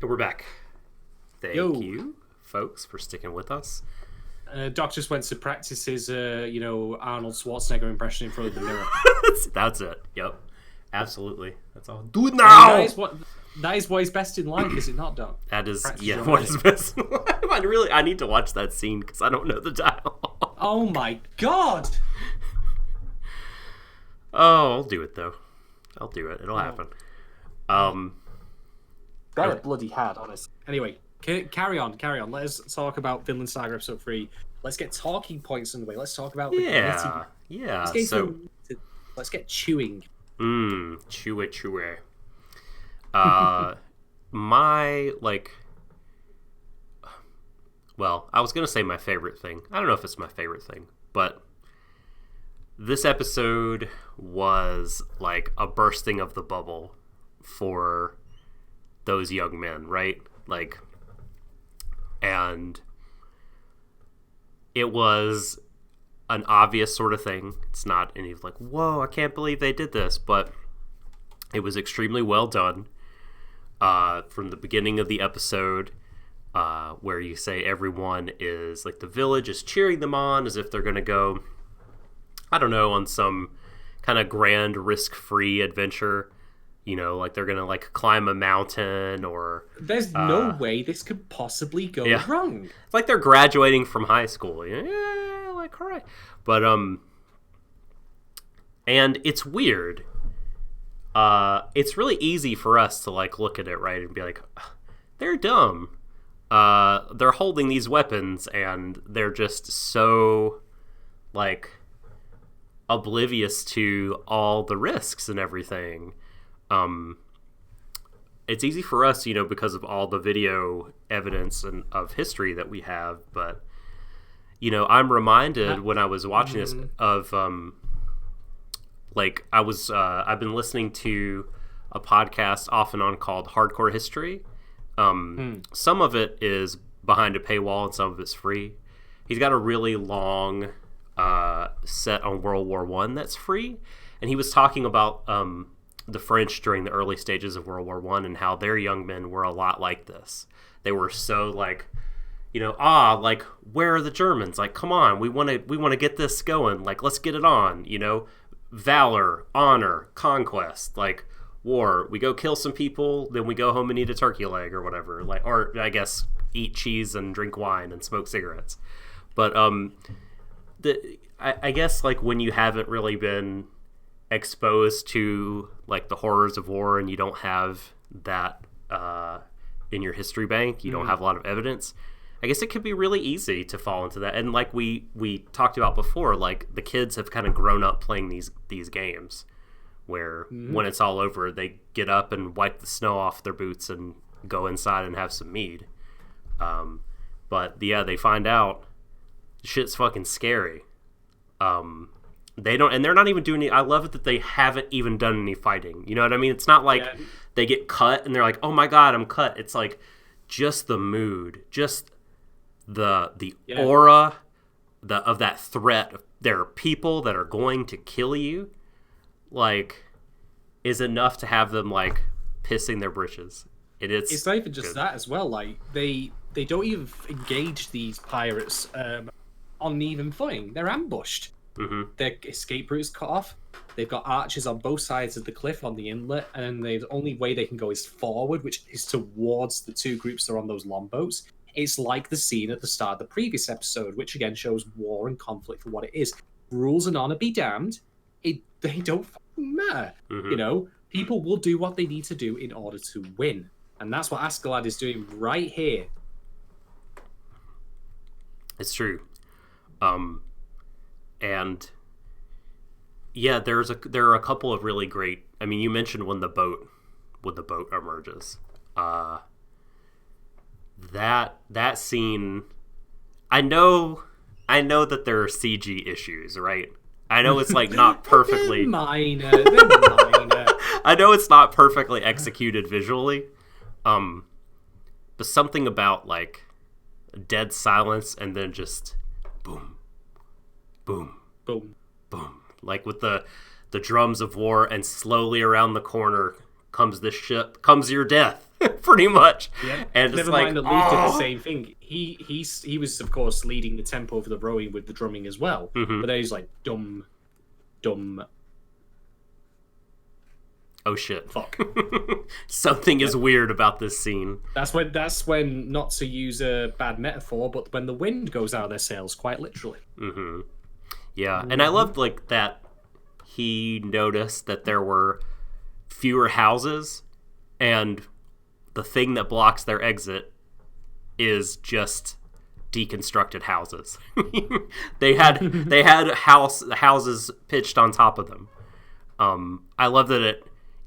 We're back. Thank Yo. you, folks, for sticking with us. Doc just went to practice his, Arnold Schwarzenegger impression in front of the mirror. That's it. Yep. Absolutely. That's all. Do it now! That is what is best in life, is it not, Doc? That is, what is best in life. I need to watch that scene because I don't know the dialogue. Oh my god! Oh, I'll do it, though. I'll do it. It'll happen. They're bloody hard, honestly. Anyway, carry on. Let us talk about Vinland Saga episode 3. Let's get talking points in the way. Let's talk about the Yeah. Let's get chewing. Chew it. Well, I was gonna say my favorite thing. I don't know if it's my favorite thing, but this episode was like a bursting of the bubble for those young men, right? And it was an obvious sort of thing. It's not any like, whoa, I can't believe they did this, but it was extremely well done. From the beginning of the episode, where you say everyone is like, the village is cheering them on as if they're going to go, I don't know, on some kind of grand risk-free adventure. You know, like they're gonna like climb a mountain or There's no way this could possibly go wrong. It's like they're graduating from high school. Yeah, like all right. But and it's weird. It's really easy for us to like look at it, right, and be like, they're dumb. They're holding these weapons and they're just so like oblivious to all the risks and everything. It's easy for us, you know, because of all the video evidence and of history that we have. But, you know, I'm reminded when I was watching this of, like, I've been listening to a podcast off and on called Hardcore History. Some of it is behind a paywall and some of it's free. He's got a really long set on World War I that's free. And he was talking about the French during the early stages of World War I and how their young men were a lot like this. They were so like, you know, like, where are the Germans? Like, come on, we want to get this going. Like, let's get it on, you know, valor, honor, conquest, like war. We go kill some people, then we go home and eat a turkey leg or whatever. Like, or I guess eat cheese and drink wine and smoke cigarettes. But I guess like when you haven't really been exposed to like the horrors of war and you don't have that in your history bank, you don't have a lot of evidence, I guess it could be really easy to fall into that. And like we talked about before, like the kids have kind of grown up playing these games where when it's all over they get up and wipe the snow off their boots and go inside and have some mead. But yeah, they find out shit's fucking scary. They don't, and they're not even doing any. I love it that they haven't even done any fighting. You know what I mean? It's not like they get cut and they're like, "Oh my god, I'm cut." It's like just the mood, just the aura of that threat. There are people that are going to kill you, like, is enough to have them like pissing their britches. It's not even just that as well. Like they don't even engage these pirates on even footing. They're ambushed. Their escape route is cut off. They've got archers on both sides of the cliff on the inlet, and the only way they can go is forward, which is towards the two groups that are on those longboats. It's like the scene at the start of the previous episode, which again shows war and conflict for what it is. Rules and honor be damned. They don't fucking matter. You know, people will do what they need to do in order to win, and that's what Askeladd is doing right here. It's true. And yeah, there are a couple of really great. I mean, you mentioned when the boat emerges. That scene. I know that there are CG issues, right? I know it's like not perfectly They're minor. I know it's not perfectly executed visually. But something about like dead silence and then just boom. Boom, boom, boom. Like with the drums of war, and slowly around the corner comes this ship, comes your death, pretty much. Yeah. And never mind that Luke did the same thing. He was of course leading the tempo for the rowing with the drumming as well. But then he's like dum. Oh shit! Fuck. Something is weird about this scene. That's when, not to use a bad metaphor, but when the wind goes out of their sails, quite literally. Yeah, and I loved like that he noticed that there were fewer houses, and the thing that blocks their exit is just deconstructed houses. they had houses pitched on top of them. I love that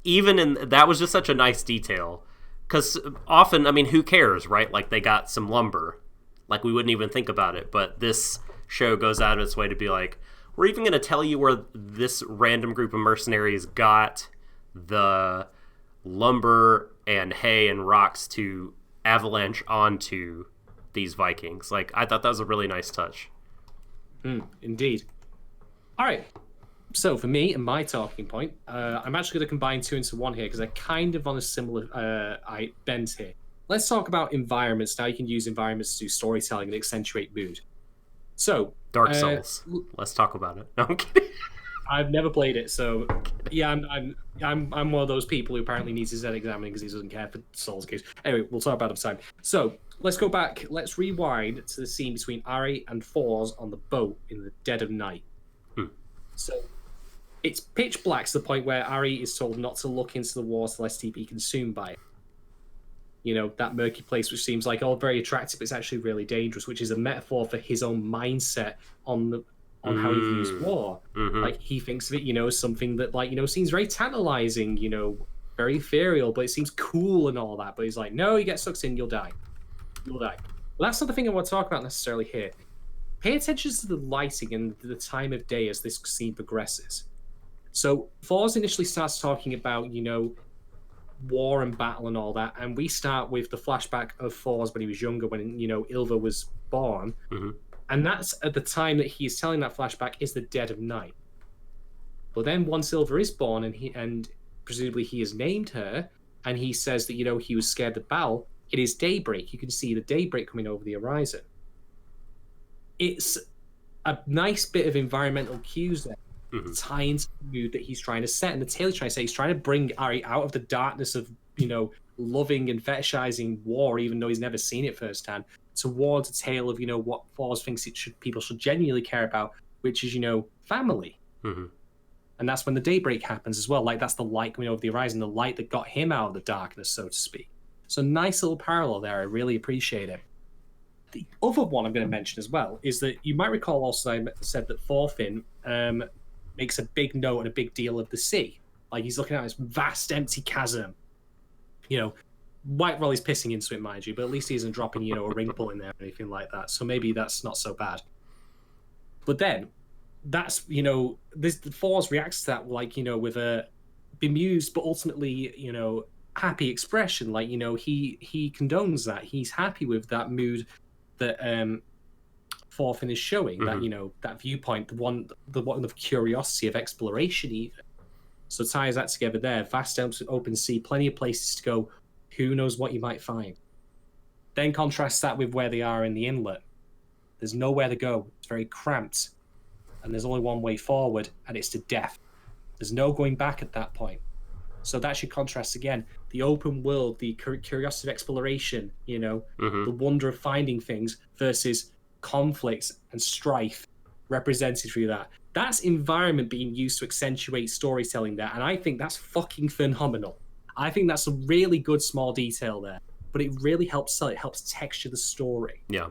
that was just such a nice detail, because often, I mean, who cares, right? Like they got some lumber, like we wouldn't even think about it, but this show goes out of its way to be like, we're even going to tell you where this random group of mercenaries got the lumber and hay and rocks to avalanche onto these Vikings. Like, I thought that was a really nice touch. Indeed. All right. So for me and my talking point, I'm actually going to combine two into one here because they're kind of on a similar bent here. Let's talk about environments. Now you can use environments to do storytelling and accentuate mood. So Dark Souls. Let's talk about it. No, I'm kidding. I've never played it, so yeah, I'm one of those people who apparently needs his head examining because he doesn't care for Souls games. Anyway, we'll talk about it time. So let's go back. Let's rewind to the scene between Ari and Foz on the boat in the dead of night. So it's pitch black to the point where Ari is told not to look into the water lest he be consumed by it. You know, that murky place which seems like all very attractive, but it's actually really dangerous, which is a metaphor for his own mindset on how he views war. Like, he thinks of it, you know, as something that, like, you know, seems very tantalizing, you know, very ethereal, but it seems cool and all that. But he's like, no, you get sucked in, you'll die. You'll die. Well, that's not the thing I want to talk about necessarily here. Pay attention to the lighting and the time of day as this scene progresses. So Foz initially starts talking about, you know, war and battle and all that, and we start with the flashback of Foz when he was younger, when, you know, Ilva was born. And that's at the time that he is telling that flashback is the dead of night. But then once Ilva is born and presumably he has named her, and he says that, you know, he was scared of battle, it is daybreak. You can see the daybreak coming over the horizon. It's a nice bit of environmental cues there. Tie into the mood that he's trying to set, and the tale he's trying to say, he's trying to bring Ari out of the darkness of, you know, loving and fetishizing war, even though he's never seen it firsthand, towards a tale of, you know, what Foz thinks people should genuinely care about, which is, you know, family. And that's when the daybreak happens as well. Like, that's the light coming over the horizon, the light that got him out of the darkness, so to speak. So nice little parallel there. I really appreciate it. The other one I'm going to mention as well is that you might recall also I said that Thorfinn makes a big note and a big deal of the sea. Like, he's looking at this vast empty chasm. You know, White Rolly's pissing into it, mind you, but at least he isn't dropping, you know, a wrinkle in there or anything like that. So maybe that's not so bad. But then, that's, you know, the Foz reacts to that, like, you know, with a bemused but ultimately, you know, happy expression. Like, you know, he condones that. He's happy with that mood that Thorfinn is showing, that, you know, that viewpoint, the one of curiosity, of exploration even. So ties that together there. Vast open sea, plenty of places to go. Who knows what you might find? Then contrast that with where they are in the inlet. There's nowhere to go. It's very cramped. And there's only one way forward, and it's to death. There's no going back at that point. So that should contrast again. The open world, the curiosity of exploration, you know, the wonder of finding things versus conflict and strife represented through that. That's environment being used to accentuate storytelling there, and I think that's fucking phenomenal. I think that's a really good small detail there, but it really helps sell. It helps texture the story. Yeah.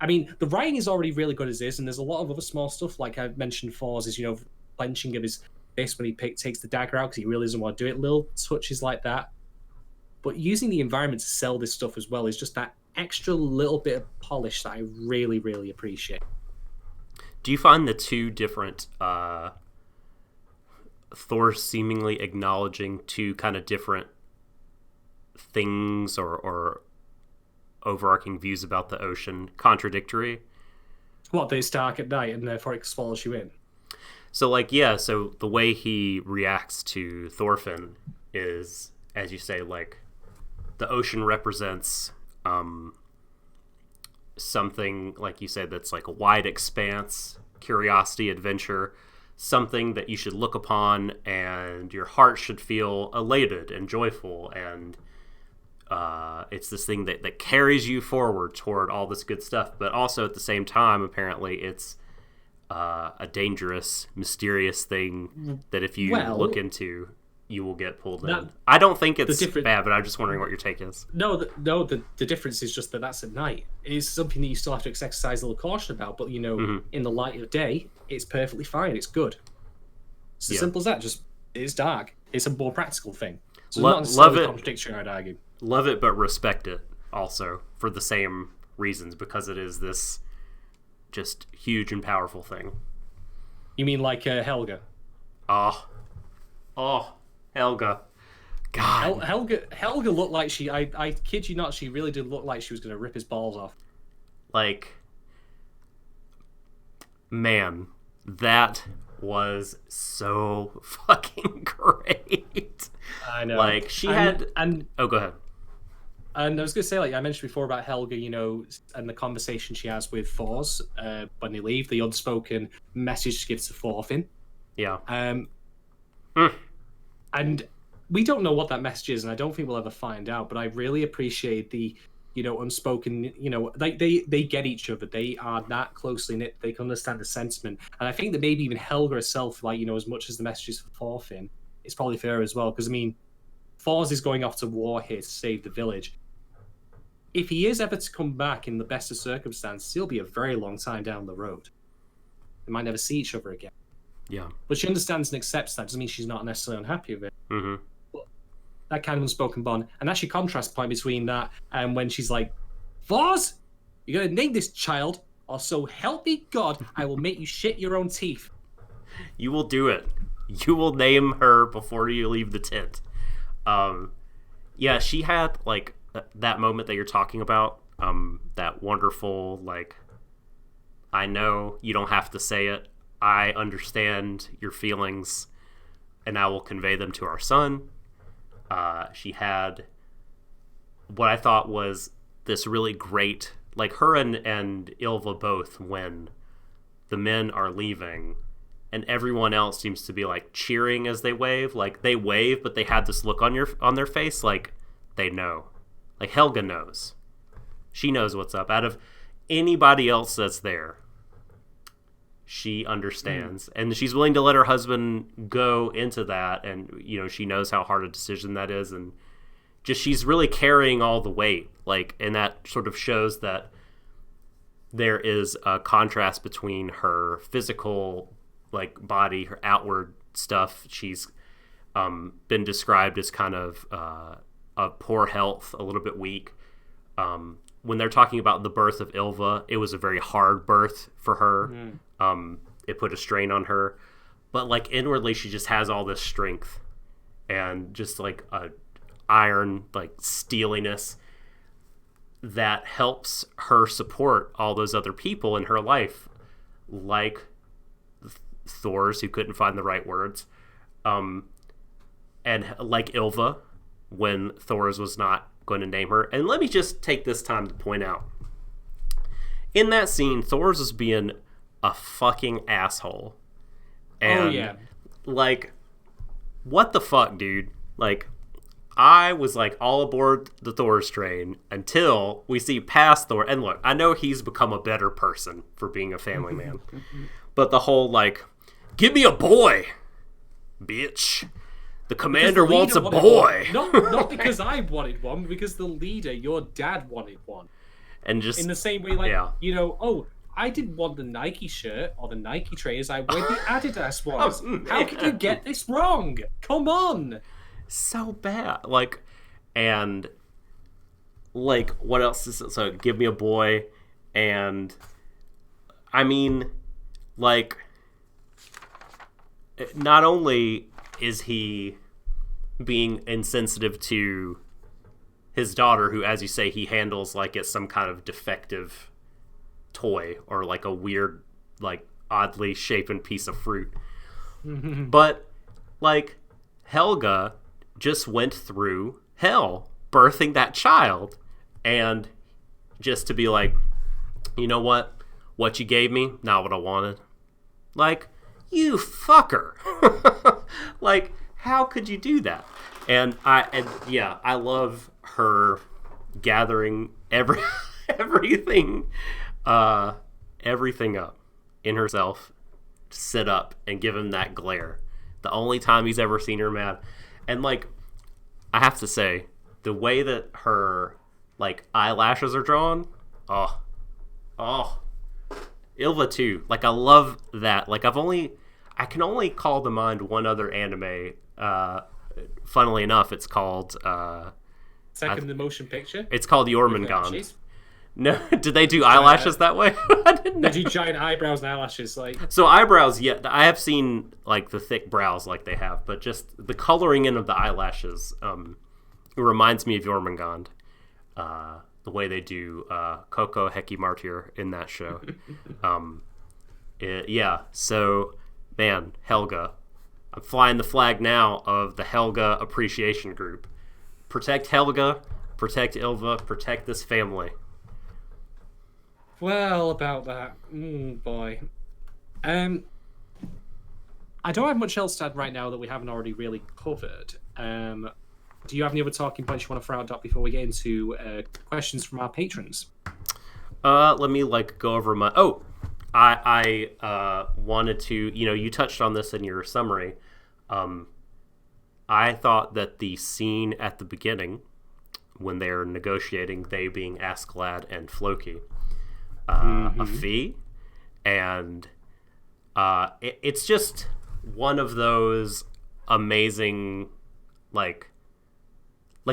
I mean, the writing is already really good as is, and there's a lot of other small stuff, like I mentioned, Foz is, you know, clenching of his fist when he takes the dagger out because he really doesn't want to do it. Little touches like that. But using the environment to sell this stuff as well is just that extra little bit of polish that I really, really appreciate. Do you find the two different Thor seemingly acknowledging two kind of different things or overarching views about the ocean contradictory? What, that it's dark at night and therefore it swallows you in? So, like, yeah, so the way he reacts to Thorfinn is, as you say, like, the ocean represents something, like you said, that's like a wide expanse, curiosity, adventure, something that you should look upon and your heart should feel elated and joyful, and it's this thing that carries you forward toward all this good stuff. But also at the same time, apparently, it's a dangerous, mysterious thing that if you look into, you will get pulled in. I don't think it's bad, but I'm just wondering what your take is. No, the difference is just that that's at night. It's something that you still have to exercise a little caution about, but, you know, in the light of day, it's perfectly fine. It's good. It's as simple as that. Just, it's dark. It's a more practical thing. So not necessarily contradictory, I'd argue. Love it, but respect it also for the same reasons, because it is this just huge and powerful thing. You mean like Helga? Oh, Helga. God. Helga looked like I kid you not, she really did look like she was going to rip his balls off. Like, man, that was so fucking great. I know. Like, she had... Oh, go ahead. And I was going to say, like I mentioned before about Helga, you know, and the conversation she has with Foz when they leave, the unspoken message she gives to Thorfinn. Yeah. And we don't know what that message is, and I don't think we'll ever find out. But I really appreciate the, unspoken. Like they get each other. They are that closely knit. They can understand the sentiment, and I think that maybe even Helga herself, like as much as the messages for Thorfinn, it's probably for her as well. Because I mean, Thors is going off to war here to save the village. If he is ever to come back in the best of circumstances, he'll be a very long time down the road. They might never see each other again. Yeah. But she understands and accepts that. Doesn't mean she's not necessarily unhappy with it. Mm-hmm. But that kind of unspoken bond. And actually contrast point between that and when she's like, Thors, you're going to name this child, or so help me God, I will make you shit your own teeth. You will do it. You will name her before you leave the tent. Yeah, she had, like, that moment that you're talking about, that wonderful, like, I know you don't have to say it. I understand your feelings, and I will convey them to our son. She had what I thought was this really great, like her and Ylva both, when the men are leaving, and everyone else seems to be like cheering as they wave. Like they wave, but they had this look on their face, like they know. Like Helga knows. She knows what's up. Out of anybody else that's there, she understands, and she's willing to let her husband go into that, and she knows how hard a decision that is, and just she's really carrying all the weight, like, and that sort of shows that there is a contrast between her physical, like, body, her outward stuff. She's been described as kind of of poor health, a little bit weak. When they're talking about the birth of Ylva, it was a very hard birth for her. It put a strain on her, but like inwardly, she just has all this strength and just like a iron, like steeliness that helps her support all those other people in her life, like Thors, who couldn't find the right words, and like Ylva, when Thors was not going to name her. And let me just take this time to point out, in that scene, Thors is being a fucking asshole. And, like, what the fuck, dude? Like, I was, like, all aboard the Thors train until we see past Thor. And look, I know he's become a better person for being a family man. But the whole, like, give me a boy, bitch. The commander wants a boy. Not because I wanted one, but because the leader, your dad, wanted one. And just in the same way, like, oh, I didn't want the Nike shirt or the Nike trainers. I wanted the Adidas ones. How could you get this wrong? Come on. So bad. Like, and like, what else is it? So, give me a boy. And I mean, like, not only is he being insensitive to his daughter, who, as you say, he handles like it's some kind of defective toy or like a weird, like, oddly shapen piece of fruit. But, like, Helga just went through hell birthing that child, and just to be like, you know what you gave me, not what I wanted. Like, you fucker. Like, how could you do that? And I love her gathering everything up in herself to sit up and give him that glare. The only time he's ever seen her mad. And, like, I have to say, the way that her, like, eyelashes are drawn, Ylva too. Like, I love that. Like, I can only call to mind one other anime. Funnily enough, it's called Second the motion picture. It's called Jormungand. No, did they do eyelashes that way? I didn't know. They do giant eyebrows and eyelashes, like. So eyebrows, yeah, I have seen like the thick brows like they have, but just the coloring in of the eyelashes, it reminds me of Jormungand. The way they do Coco Heki Martyr in that show. So, man, Helga. I'm flying the flag now of the Helga Appreciation Group. Protect Helga, protect Ylva, protect this family. Well, about that, boy. I don't have much else to add right now that we haven't already really covered. Do you have any other talking points you want to throw out, Doc, before we get into questions from our patrons? Let me go over my. Oh, I wanted to. You touched on this in your summary. I thought that the scene at the beginning, when they're negotiating, they being Askeladd and Floki, a fee, and it's just one of those amazing, like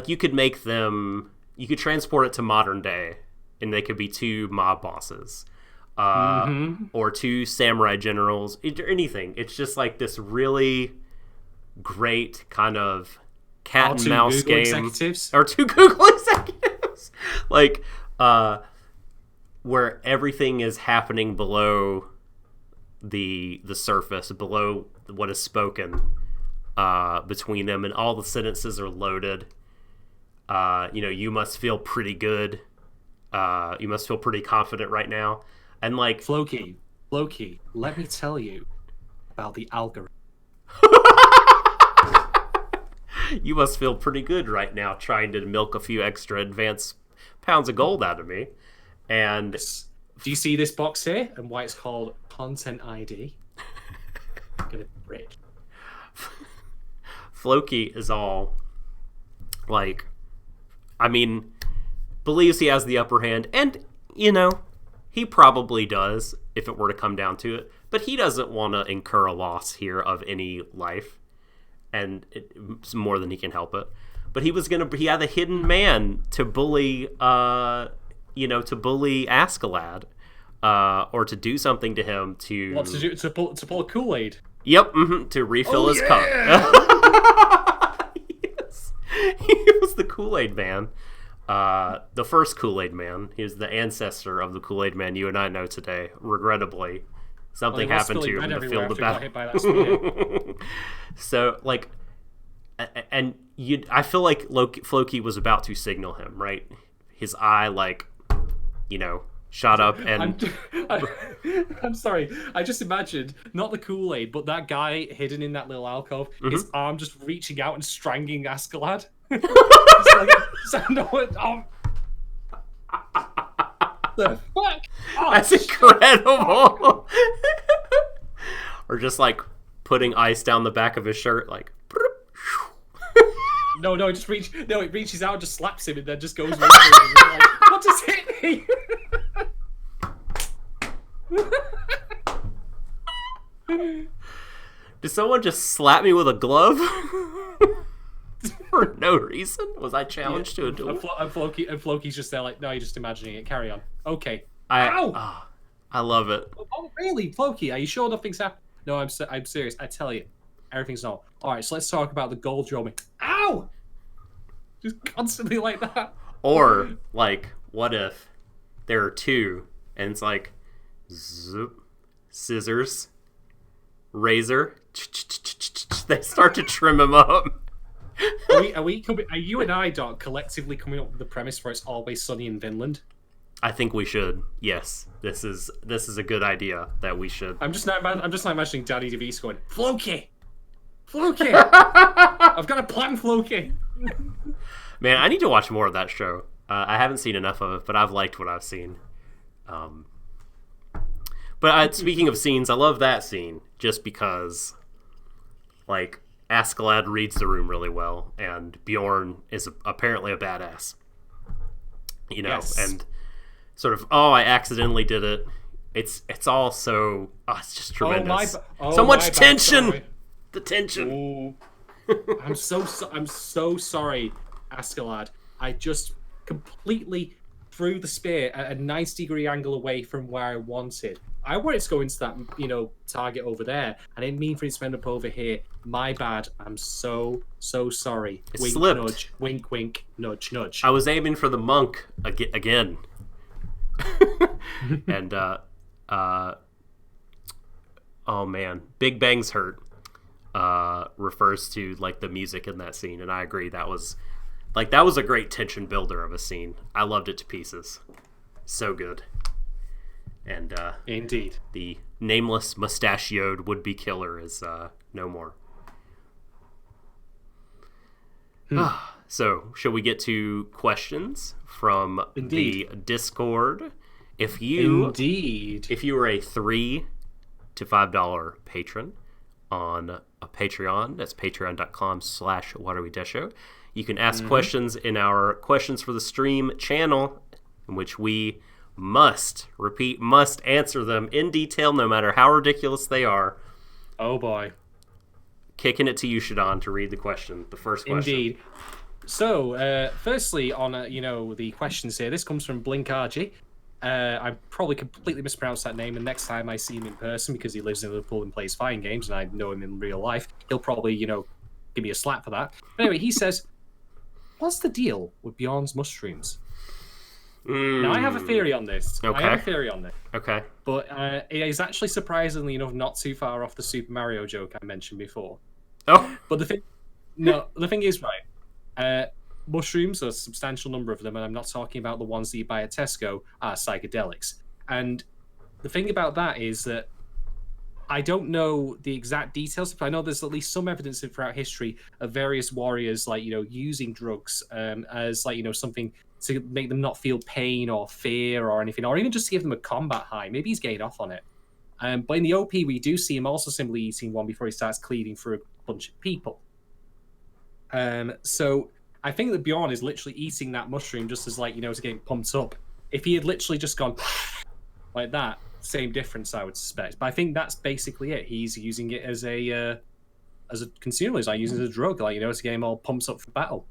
you could make them, you could transport it to modern day, and they could be two mob bosses, or two samurai generals, or anything. It's just like this really great kind of cat and mouse game, or two Google executives, where everything is happening below the surface, below what is spoken between them, and all the sentences are loaded. You must feel pretty good. You must feel pretty confident right now. And Floki, let me tell you about the algorithm. You must feel pretty good right now trying to milk a few extra advanced pounds of gold out of me. And do you see this box here and why it's called Content ID? I'm gonna break. Floki is all believes he has the upper hand, and he probably does if it were to come down to it, but he doesn't want to incur a loss here of any life, and it's more than he can help it. But he had a hidden man to bully to bully Askeladd, or to do something to him to pull a Kool-Aid. Yep, to refill his cup. Yes. He was the Kool-Aid man. The first Kool-Aid man. He was the ancestor of the Kool-Aid man you and I know today. Regrettably, something happened to him in the field of battle. So, I feel like Floki was about to signal him, right? His eye, shot up, and I'm sorry. I just imagined not the Kool-Aid, but that guy hidden in that little alcove, his arm just reaching out and strangling Askeladd. The fuck? Oh, that's incredible. Or just putting ice down the back of his shirt, No, it reaches out and just slaps him and then just goes. What does hit me? Did someone just slap me with a glove? For no reason? Was I challenged to a duel? And Floki's just there no, you're just imagining it. Carry on. Okay. Ow! I love it. Oh, really? Floki, are you sure nothing's happened? No, I'm serious. I tell you. Everything's normal. Alright, so let's talk about the gold drumming. Ow! Just constantly like that. Or, what if there are two, and it's zoop, scissors, razor, they start to trim him up. Are you and I, Doc, collectively coming up with the premise for It's Always Sunny in Vinland? I think we should. Yes, this is a good idea that we should. I'm just not imagining Danny DeVito going, Floki, I've got a plan, Floki. Man, I need to watch more of that show. I haven't seen enough of it, but I've liked what I've seen. But speaking of scenes, I love that scene just because, Askeladd reads the room really well, and Bjorn is apparently a badass. Yes. And sort of, I accidentally did it. It's all so, it's just tremendous. So much tension. Sorry. The tension. Ooh. I'm so sorry, Askeladd. I just completely threw the spear at a 90-degree angle away from where I wanted. I wanted to go into that, target over there. I didn't mean for it to end up over here. My bad. I'm so sorry. It wink, slipped. Nudge. Wink, wink. Nudge, nudge. I was aiming for the monk again. And, oh man, Big Bang's Hurt refers to, the music in that scene. And I agree. That was a great tension builder of a scene. I loved it to pieces. So good. And indeed, the nameless mustachioed would-be killer is No more. Hmm. So, shall we get to questions from Indeed. the Discord? Indeed. If you are a $3 to $5 patron on a Patreon, that's patreon.com/Warui Deshou, you can ask questions in our Questions for the Stream channel, in which we must answer them in detail, no matter how ridiculous they are. Oh boy. Kicking it to you, Shadon, to read the question. The first question. Indeed. So, firstly, on the questions here, this comes from BlinkRG. I probably completely mispronounced that name, and next time I see him in person, because he lives in Liverpool and plays fighting games, and I know him in real life, he'll probably, give me a slap for that. But anyway, he says, what's the deal with Bjorn's mushrooms? Now, I have a theory on this. Okay. But it is actually, surprisingly enough, not too far off the Super Mario joke I mentioned before. Oh. But the thing is, right, mushrooms, a substantial number of them, and I'm not talking about the ones that you buy at Tesco, are psychedelics. And the thing about that is that I don't know the exact details, but I know there's at least some evidence throughout history of various warriors, using drugs as, something to make them not feel pain or fear or anything, or even just to give them a combat high. Maybe he's getting off on it. But in the OP, we do see him also simply eating one before he starts cleaving through a bunch of people. So I think that Bjorn is literally eating that mushroom just as, to get pumped up. If he had literally just gone like that, same difference, I would suspect. But I think that's basically it. He's using it as a consumer. He's using it as a drug, to get him all pumped up for battle.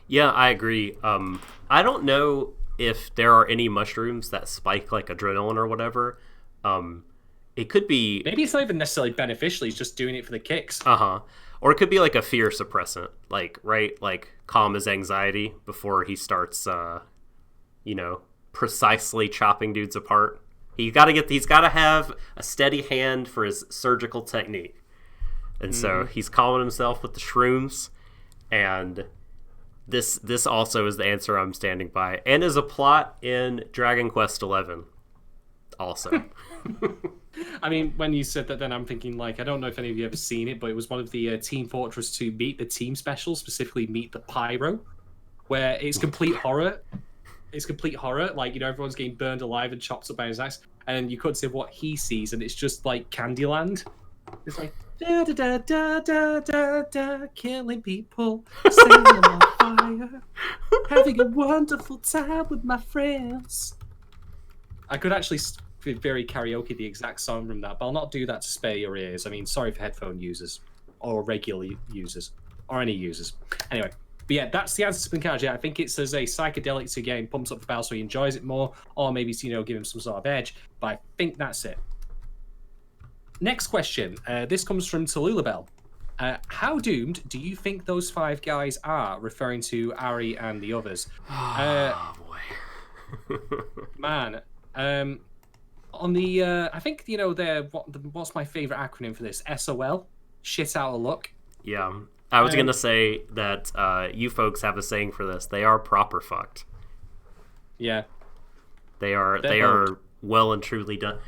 Yeah, I agree. I don't know if there are any mushrooms that spike adrenaline or whatever. It could be... Maybe it's not even necessarily beneficial. He's just doing it for the kicks. Or it could be a fear suppressant, calm his anxiety before he starts, precisely chopping dudes apart. He's got to have a steady hand for his surgical technique. And so he's calming himself with the shrooms, and this also is the answer I'm standing by, and is a plot in Dragon Quest XI also. I mean, when you said that, then I'm thinking, I don't know if any of you have ever seen it, but it was one of the Team Fortress 2 Meet the Team specials, specifically Meet the Pyro, where it's complete horror. It's complete horror. Everyone's getting burned alive and chopped up by his axe, and you could see what he sees, and it's just like Candyland. It's like, da da da da da da da, killing people, setting them on fire, having a wonderful time with my friends. I could actually very karaoke the exact song from that, but I'll not do that to spare your ears. I mean, sorry for headphone users or regular users or any users. Anyway, but yeah, that's the answer to BlinkRG. I think it's as a psychedelic to get him pumped up the battle so he enjoys it more, or maybe to give him some sort of edge. But I think that's it. Next question. This comes from Talulabel. How doomed do you think those 5 guys are? Referring to Ari and the others. Oh boy, man. On the, I think, what's my favorite acronym for this? SOL? Shit out of luck. Yeah. I was going to say that you folks have a saying for this. They are proper fucked. Yeah. They are well and truly done.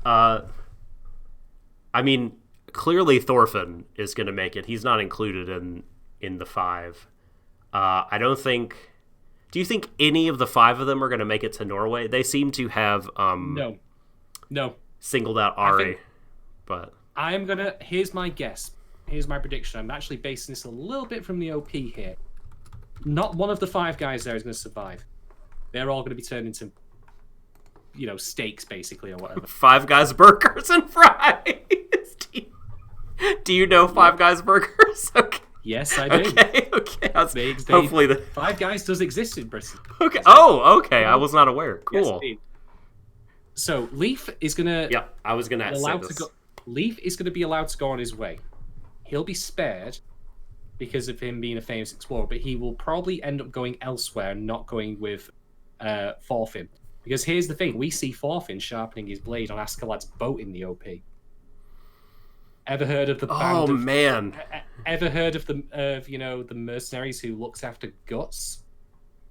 I mean, clearly Thorfinn is going to make it. He's not included in the 5. I don't think... Do you think any of the 5 of them are going to make it to Norway? They seem to have... No. Singled out Ari, but... Here's my guess. Here's my prediction. I'm actually basing this a little bit from the OP here. Not one of the 5 guys there is going to survive. They're all going to be turned into, steaks, basically, or whatever. 5 Guys burgers and fries. Do you know 5 Guys burgers? Okay. Yes, I do. Okay. Hopefully the 5 Guys does exist in Britain. Okay. Oh, okay. I was not aware. Cool. Yes, so Leif is gonna. Yeah, I was gonna say this. Leif is gonna be allowed to go on his way. He'll be spared because of him being a famous explorer, but he will probably end up going elsewhere, not going with Thorfinn. Because here's the thing: we see Thorfinn sharpening his blade on Askeladd's boat in the OP. Ever heard of the band? Oh man! Ever heard of the mercenaries who looked after Guts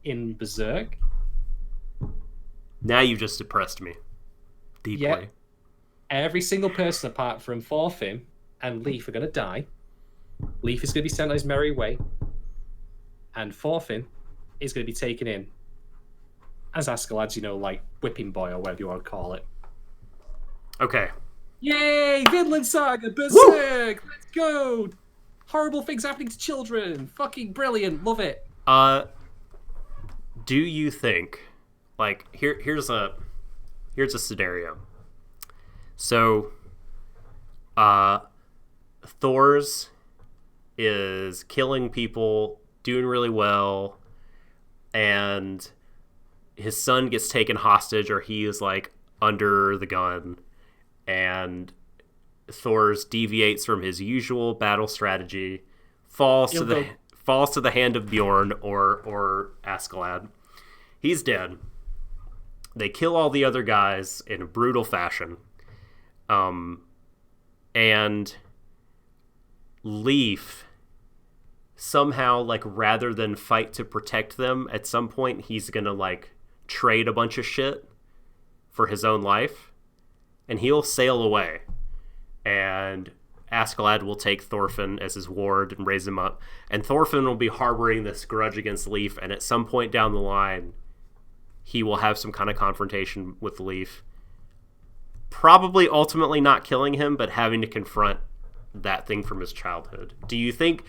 in Berserk? Now you've just depressed me deeply. Yeah. Every single person apart from Thorfinn and Leif are going to die. Leif is going to be sent on his merry way, and Thorfinn is going to be taken in as Askeladd's, like whipping boy or whatever you want to call it. Okay. Yay! Vinland Saga, Berserk! Let's go! Horrible things happening to children. Fucking brilliant. Love it. Do you think, like, here's a scenario. So, Thor's is killing people, doing really well, and his son gets taken hostage, or he is, like, under the gun, and Thor's deviates from his usual battle strategy, falls to the hand of Bjorn or Askeladd. He's dead. They kill all the other guys in a brutal fashion. And Leif somehow, like, rather than fight to protect them, at some point he's gonna, like, trade a bunch of shit for his own life, and he'll sail away. And Askeladd will take Thorfinn as his ward and raise him up. And Thorfinn will be harboring this grudge against Leif, and at some point down the line, he will have some kind of confrontation with Leif. Probably ultimately not killing him, but having to confront that thing from his childhood. Do you think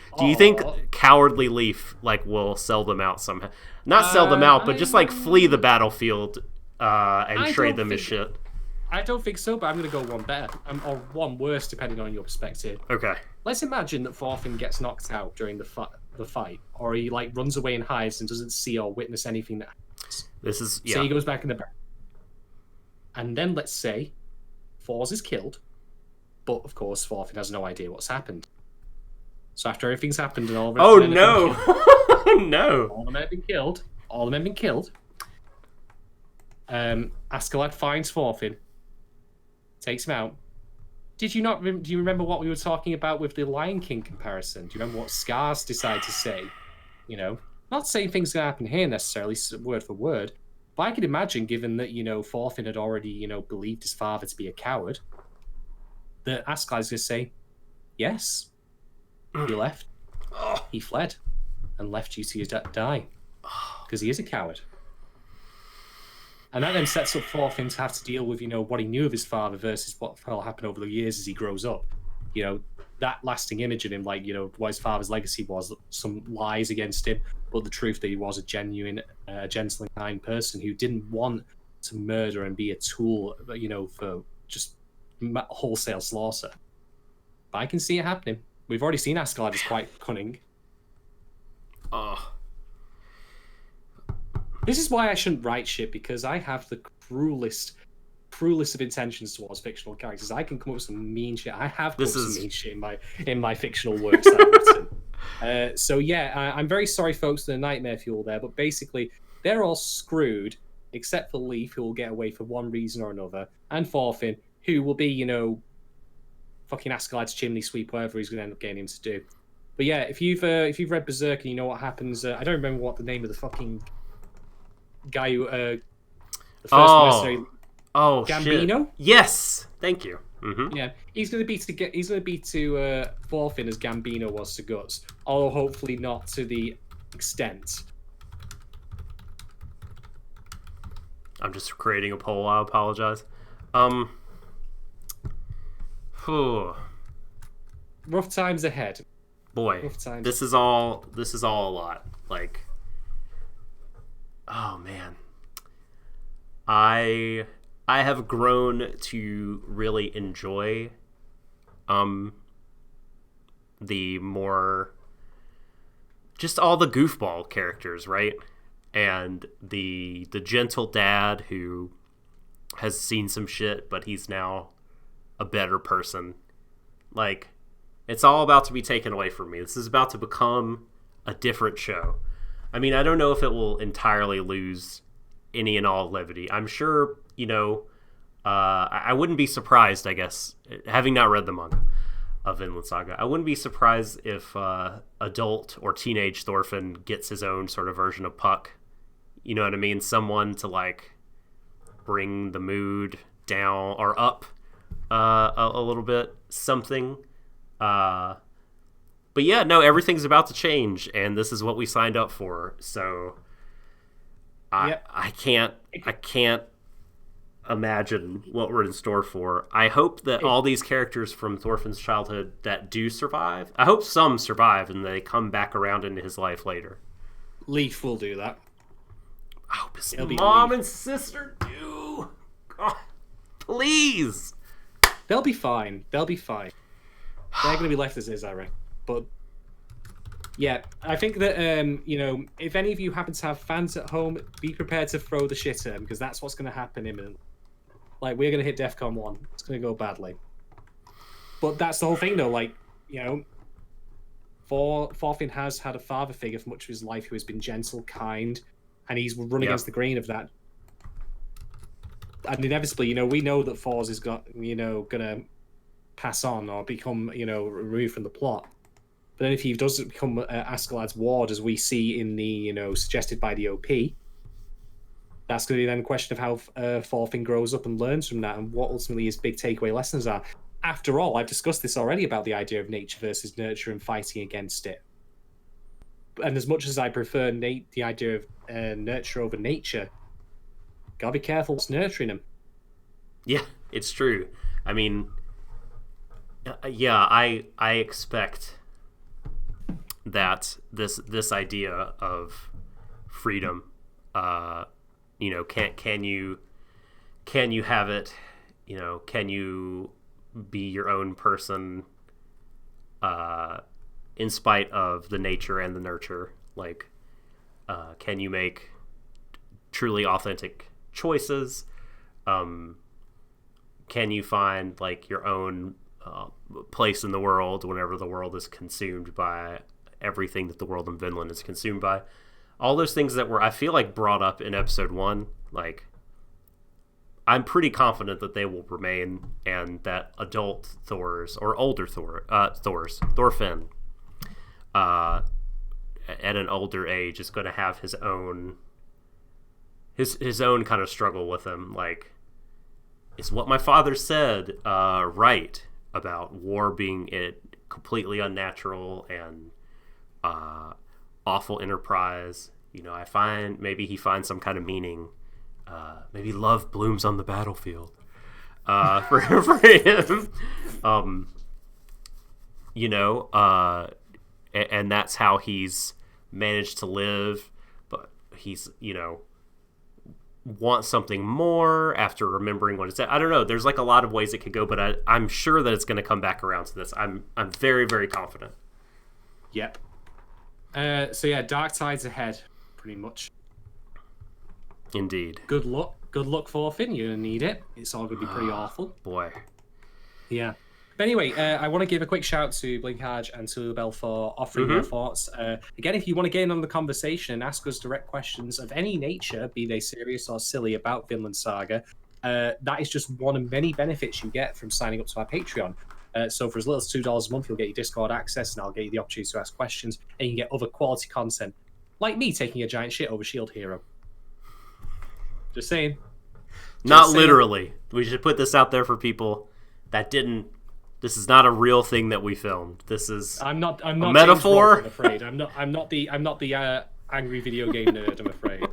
cowardly Leif, like, will sell them out somehow? Not sell them out, but just, like, flee the battlefield and trade them as shit? I don't think so, but I'm going to go one better, or one worse, depending on your perspective. Okay. Let's imagine that Thorfinn gets knocked out during the fight, or he, like, runs away and hides and doesn't see or witness anything that happens. So he goes back in the back. And then let's say Thors is killed, but of course Thorfinn has no idea what's happened. So after everything's happened and all of Oh no! No! All the men have been killed. Askeladd finds Thorfinn, takes him out. Do you remember what we were talking about with the Lion King comparison? Do you remember what Scars decided to say? Not saying things going to happen here necessarily, word for word, but I could imagine, given that, Thorfinn had already, believed his father to be a coward, that Askeladd's going to say, yes, he left. He fled and left you to die because he is a coward. And that then sets up Thorfinn to have to deal with, what he knew of his father versus what will happen over the years as he grows up. That lasting image of him, like, what his father's legacy was, some lies against him, but the truth that he was a genuine, gentle and kind person who didn't want to murder and be a tool, for just wholesale slaughter. But I can see it happening. We've already seen Askeladd is quite cunning. This is why I shouldn't write shit, because I have the cruelest of intentions towards fictional characters. I can come up with some mean shit. I have come up with some mean shit in my fictional works that I've written. So yeah, I'm very sorry, folks, for the nightmare fuel there, but basically they're all screwed except for Leif, who will get away for one reason or another, and Thorfinn, who will be, fucking Askeladd's chimney sweep, whatever he's going to end up getting him to do. But yeah, if you've read Berserk and you know what happens, I don't remember what the name of the fucking guy who the first mercenary. Oh, Gambino? Shit. Yes, thank you. Mm-hmm. Yeah, he's going to be to Thorfinn as Gambino was to Guts, although hopefully not to the extent. I'm just creating a poll. I apologize. Rough times ahead. Boy, this is all a lot. Like, oh man, I have grown to really enjoy the more just all the goofball characters, right? And the gentle dad who has seen some shit, but he's now a better person. Like, it's all about to be taken away from me. This is about to become a different show. I mean, I don't know if it will entirely lose any and all levity. I'm sure, I wouldn't be surprised, I guess, having not read the manga of Vinland Saga, I wouldn't be surprised if adult or teenage Thorfinn gets his own sort of version of Puck. You know what I mean? Someone to, like, bring the mood down or up a little bit. Something. But yeah, no, everything's about to change, and this is what we signed up for. So I can't imagine what we're in store for. I hope that all these characters from Thorfinn's childhood that do survive, I hope some survive and they come back around into his life later. Leaf will do that. I hope his mom and sister do. God, please. They'll be fine. They're going to be left as is, I reckon. But yeah, I think that if any of you happen to have fans at home, be prepared to throw the shit at them, because that's what's going to happen imminently. Like, we're going to hit DEFCON 1. It's going to go badly. But that's the whole thing, though. Like, Thorfinn has had a father figure for much of his life who has been gentle, kind, and he's run against the grain of that. And inevitably, we know that Thor's is going to pass on or become, removed from the plot. But then if he does become Askeladd's ward, as we see in the, suggested by the OP, that's going to be then a question of how Thorfinn grows up and learns from that, and what ultimately his big takeaway lessons are. After all, I've discussed this already about the idea of nature versus nurture and fighting against it. And as much as I prefer the idea of nurture over nature, gotta be careful what's nurturing him. Yeah, it's true. I mean, I expect that this idea of freedom, can you have it? Can you be your own person, in spite of the nature and the nurture? Like, can you make truly authentic choices? Can you find like your own place in the world whenever the world is consumed by everything that the world in Vinland is consumed by? All those things that were, I feel like, brought up in episode 1, like, I'm pretty confident that they will remain, and that adult Thors, or older Thorfinn, at an older age, is going to have his own kind of struggle with him. Like, is what my father said right about war being completely unnatural and awful enterprise? I find maybe he finds some kind of meaning. Maybe love blooms on the battlefield for him. And that's how he's managed to live. But he's, wants something more after remembering what it said. I don't know. There's like a lot of ways it could go, but I'm sure that it's going to come back around to this. I'm very, very confident. Yep. So yeah, dark tides ahead, pretty much. Indeed. Good luck, Thorfinn. You're gonna need it. It's all gonna be pretty awful. Boy. Yeah. But anyway, I want to give a quick shout to Blinkage and to Bell for offering their thoughts. Again, if you want to get in on the conversation and ask us direct questions of any nature, be they serious or silly, about Vinland Saga, that is just one of many benefits you get from signing up to our Patreon. So for as little as $2 a month, you'll get your Discord access, and I'll get you the opportunity to ask questions, and you can get other quality content, like me taking a giant shit over Shield Hero. Just saying. Not literally. We should put this out there for people that didn't. This is not a real thing that we filmed. This is. I'm not a metaphor. I'm afraid. I'm not the angry video game nerd. I'm afraid.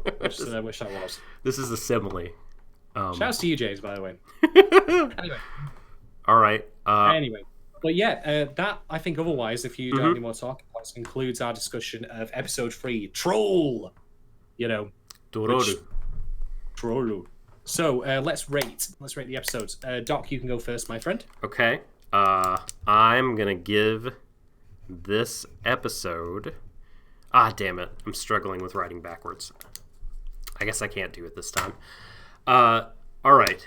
I wish I was. This is a simile. Shouts to you, James, by the way. Anyway. All right. Anyway. But yeah, that, I think, otherwise, if you don't have any more talking points, concludes our discussion of episode 3, Troll. Trollu. So let's rate the episodes. Doc, you can go first, my friend. Okay. I'm gonna give this episode. Damn it! I'm struggling with writing backwards. I guess I can't do it this time. All right.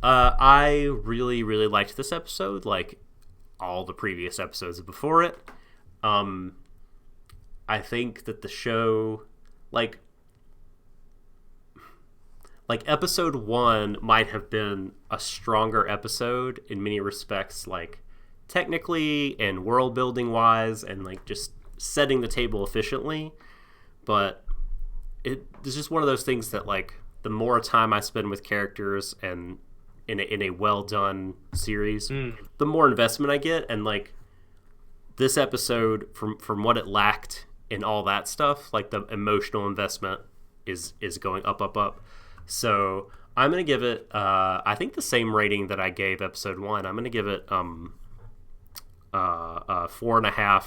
I really, really liked this episode, like all the previous episodes before it. I think that the show, like episode 1 might have been a stronger episode in many respects, like technically and world building wise, and like just setting the table efficiently. But it's just one of those things that, like, the more time I spend with characters and in a well done series, the more investment I get. And like, this episode, from what it lacked in all that stuff, like the emotional investment is going up. So I'm gonna give it I think the same rating that I gave episode 1. I'm gonna give it 4.5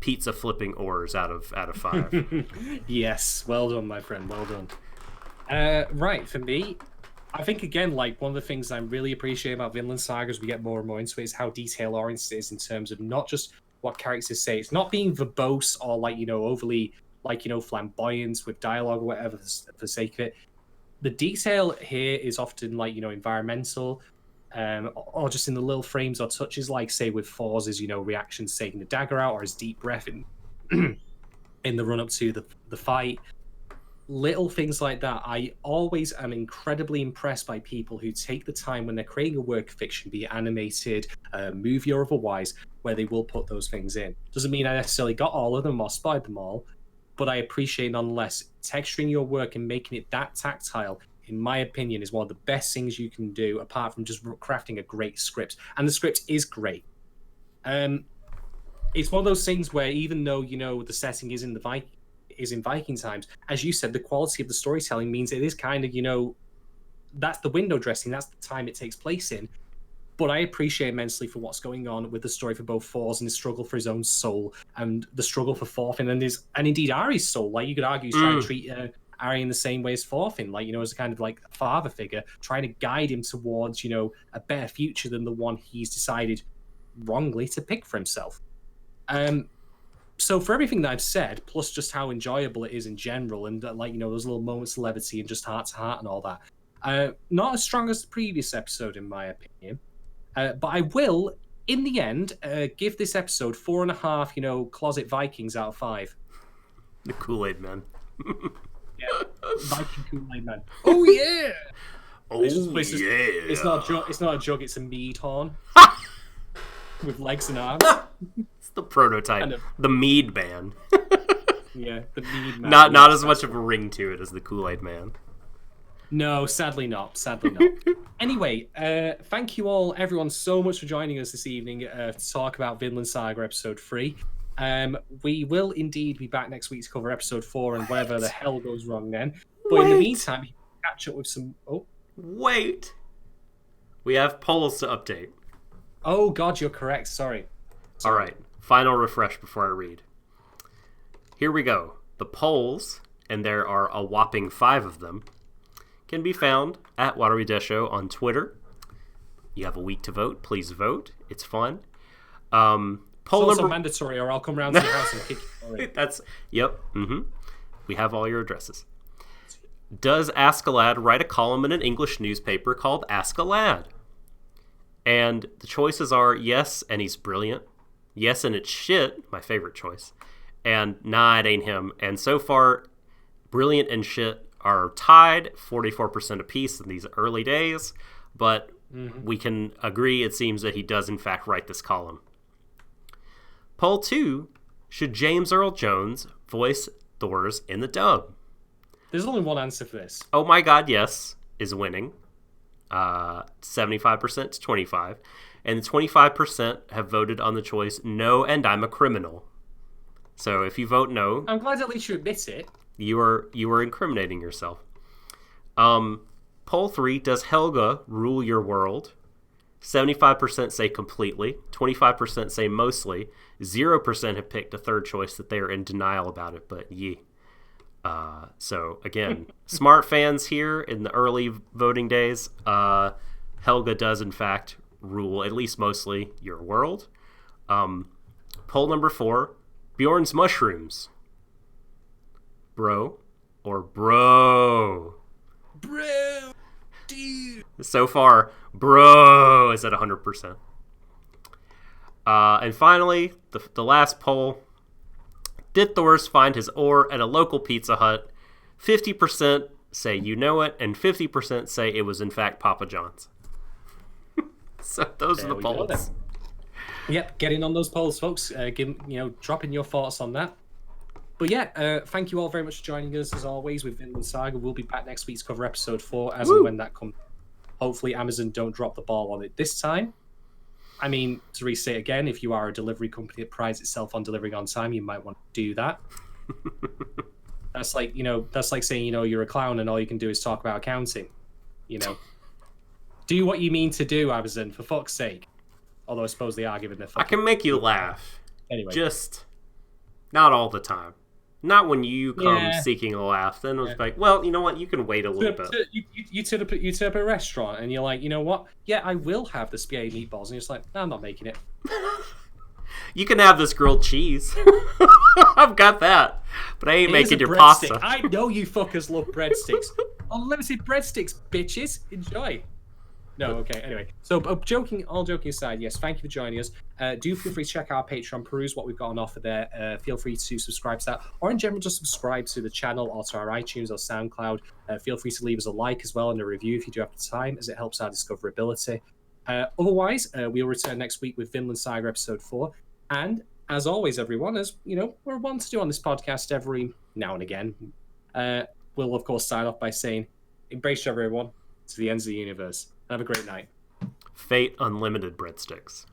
pizza flipping oars out of 5. Yes, well done, my friend, well done. Right, for me, I think, again, like, one of the things I really appreciate about Vinland Saga as we get more and more into it is how detail-oriented it is in terms of not just what characters say. It's not being verbose or, like, overly, like, flamboyant with dialogue or whatever for the sake of it. The detail here is often, like, environmental, or just in the little frames or touches, like, say, with Thor's, reactions taking the dagger out or his deep breath in the run-up to the fight. Little things like that. I always am incredibly impressed by people who take the time when they're creating a work of fiction, be it animated, movie or otherwise, where they will put those things in. Doesn't mean I necessarily got all of them or spied them all, but I appreciate nonetheless texturing your work and making it that tactile, in my opinion, is one of the best things you can do, apart from just crafting a great script. And the script is great. It's one of those things where, even though the setting is in Viking times, as you said, the quality of the storytelling means it is kind of that's the window dressing, that's the time it takes place in. But I appreciate immensely for what's going on with the story for both Thor's and his struggle for his own soul, and the struggle for Thorfinn and indeed Ari's soul. Like, you could argue he's trying to treat Ari in the same way as Thorfinn, like, as a kind of like a father figure, trying to guide him towards a better future than the one he's decided wrongly to pick for himself. So for everything that I've said, plus just how enjoyable it is in general, and those little moments of levity and just heart to heart and all that, not as strong as the previous episode in my opinion, but I will, in the end, give this episode 4.5, closet Vikings out of 5. The Kool-Aid Man. Yeah, Viking Kool-Aid Man. Oh yeah. It's not a jug. It's not a jug. It's a mead horn with legs and arms. The prototype, the Mead Man. Yeah, the Mead Man. Not as much of a ring to it as the Kool-Aid Man. No, sadly not. Anyway, thank you all, everyone, so much for joining us this evening to talk about Vinland Saga episode 3. We will indeed be back next week to cover episode 4 and whatever the hell goes wrong then. But in the meantime, you can catch up with some... Oh. Wait. We have polls to update. Oh, God, you're correct. Sorry. All right. Final refresh before I read. Here we go. The polls, and there are a whopping 5 of them, can be found at Warui Deshou on Twitter. You have a week to vote. Please vote. It's fun. Poll it's also mandatory, or I'll come round to your house and kick you. Yep. Mm-hmm. We have all your addresses. Does Ask a Lad write a column in an English newspaper called Ask a Lad? And the choices are yes, and he's brilliant. Yes, and it's shit, my favorite choice. And nah, it ain't him. And so far, brilliant and shit are tied, 44% apiece in these early days. But we can agree, it seems, that he does in fact write this column. Poll 2, should James Earl Jones voice Thor's in the dub? There's only one answer for this. Oh my god, yes, is winning. 75% to 25%. And 25% have voted on the choice no, and I'm a criminal. So if you vote no, I'm glad at least you admit it. You are incriminating yourself. Poll 3, does Helga rule your world? 75% say completely, 25% say mostly, 0% have picked a third choice that they are in denial about it, but ye. So again, smart fans here in the early voting days, Helga does in fact rule, at least mostly, your world. Poll number 4, Bjorn's mushrooms. Bro or bro? Bro, dude. So far, bro is at 100%. And finally, the last poll. Did Thor's find his oar at a local Pizza Hut? 50% say you know it, and 50% say it was in fact Papa John's. So those are the polls. Yep, get in on those polls, folks. Drop in your thoughts on that. But yeah, thank you all very much for joining us as always with Vinland Saga. We'll be back next week to cover episode 4 as and when that comes. Hopefully Amazon don't drop the ball on it this time. I mean, to restate again, if you are a delivery company that prides itself on delivering on time, you might want to do that. That's like, that's like saying, you're a clown and all you can do is talk about accounting. Do what you mean to do, Amazon, for fuck's sake. Although I suppose they are giving their I can make you laugh. Anyway. Just not all the time. Not when you come seeking a laugh. Then it was like, well, you know what? You can wait a little bit. You turn up at a restaurant and you're like, you know what? Yeah, I will have the spaghetti meatballs. And you're just like, no, I'm not making it. You can have this grilled cheese. I've got that. But I ain't making your pasta. I know you fuckers love breadsticks. Unlimited breadsticks, bitches. Enjoy. No, okay, anyway. So, all joking aside, yes, thank you for joining us. Do feel free to check our Patreon, peruse what we've got on offer there. Feel free to subscribe to that, or in general, just subscribe to the channel or to our iTunes or SoundCloud. Feel free to leave us a like as well and a review if you do have the time, as it helps our discoverability. Otherwise, we'll return next week with Vinland Saga Episode 4. And, as always, everyone, as we're one to do on this podcast every now and again, we'll, of course, sign off by saying, embrace everyone to the ends of the universe. Have a great night. Fate Unlimited Breadsticks.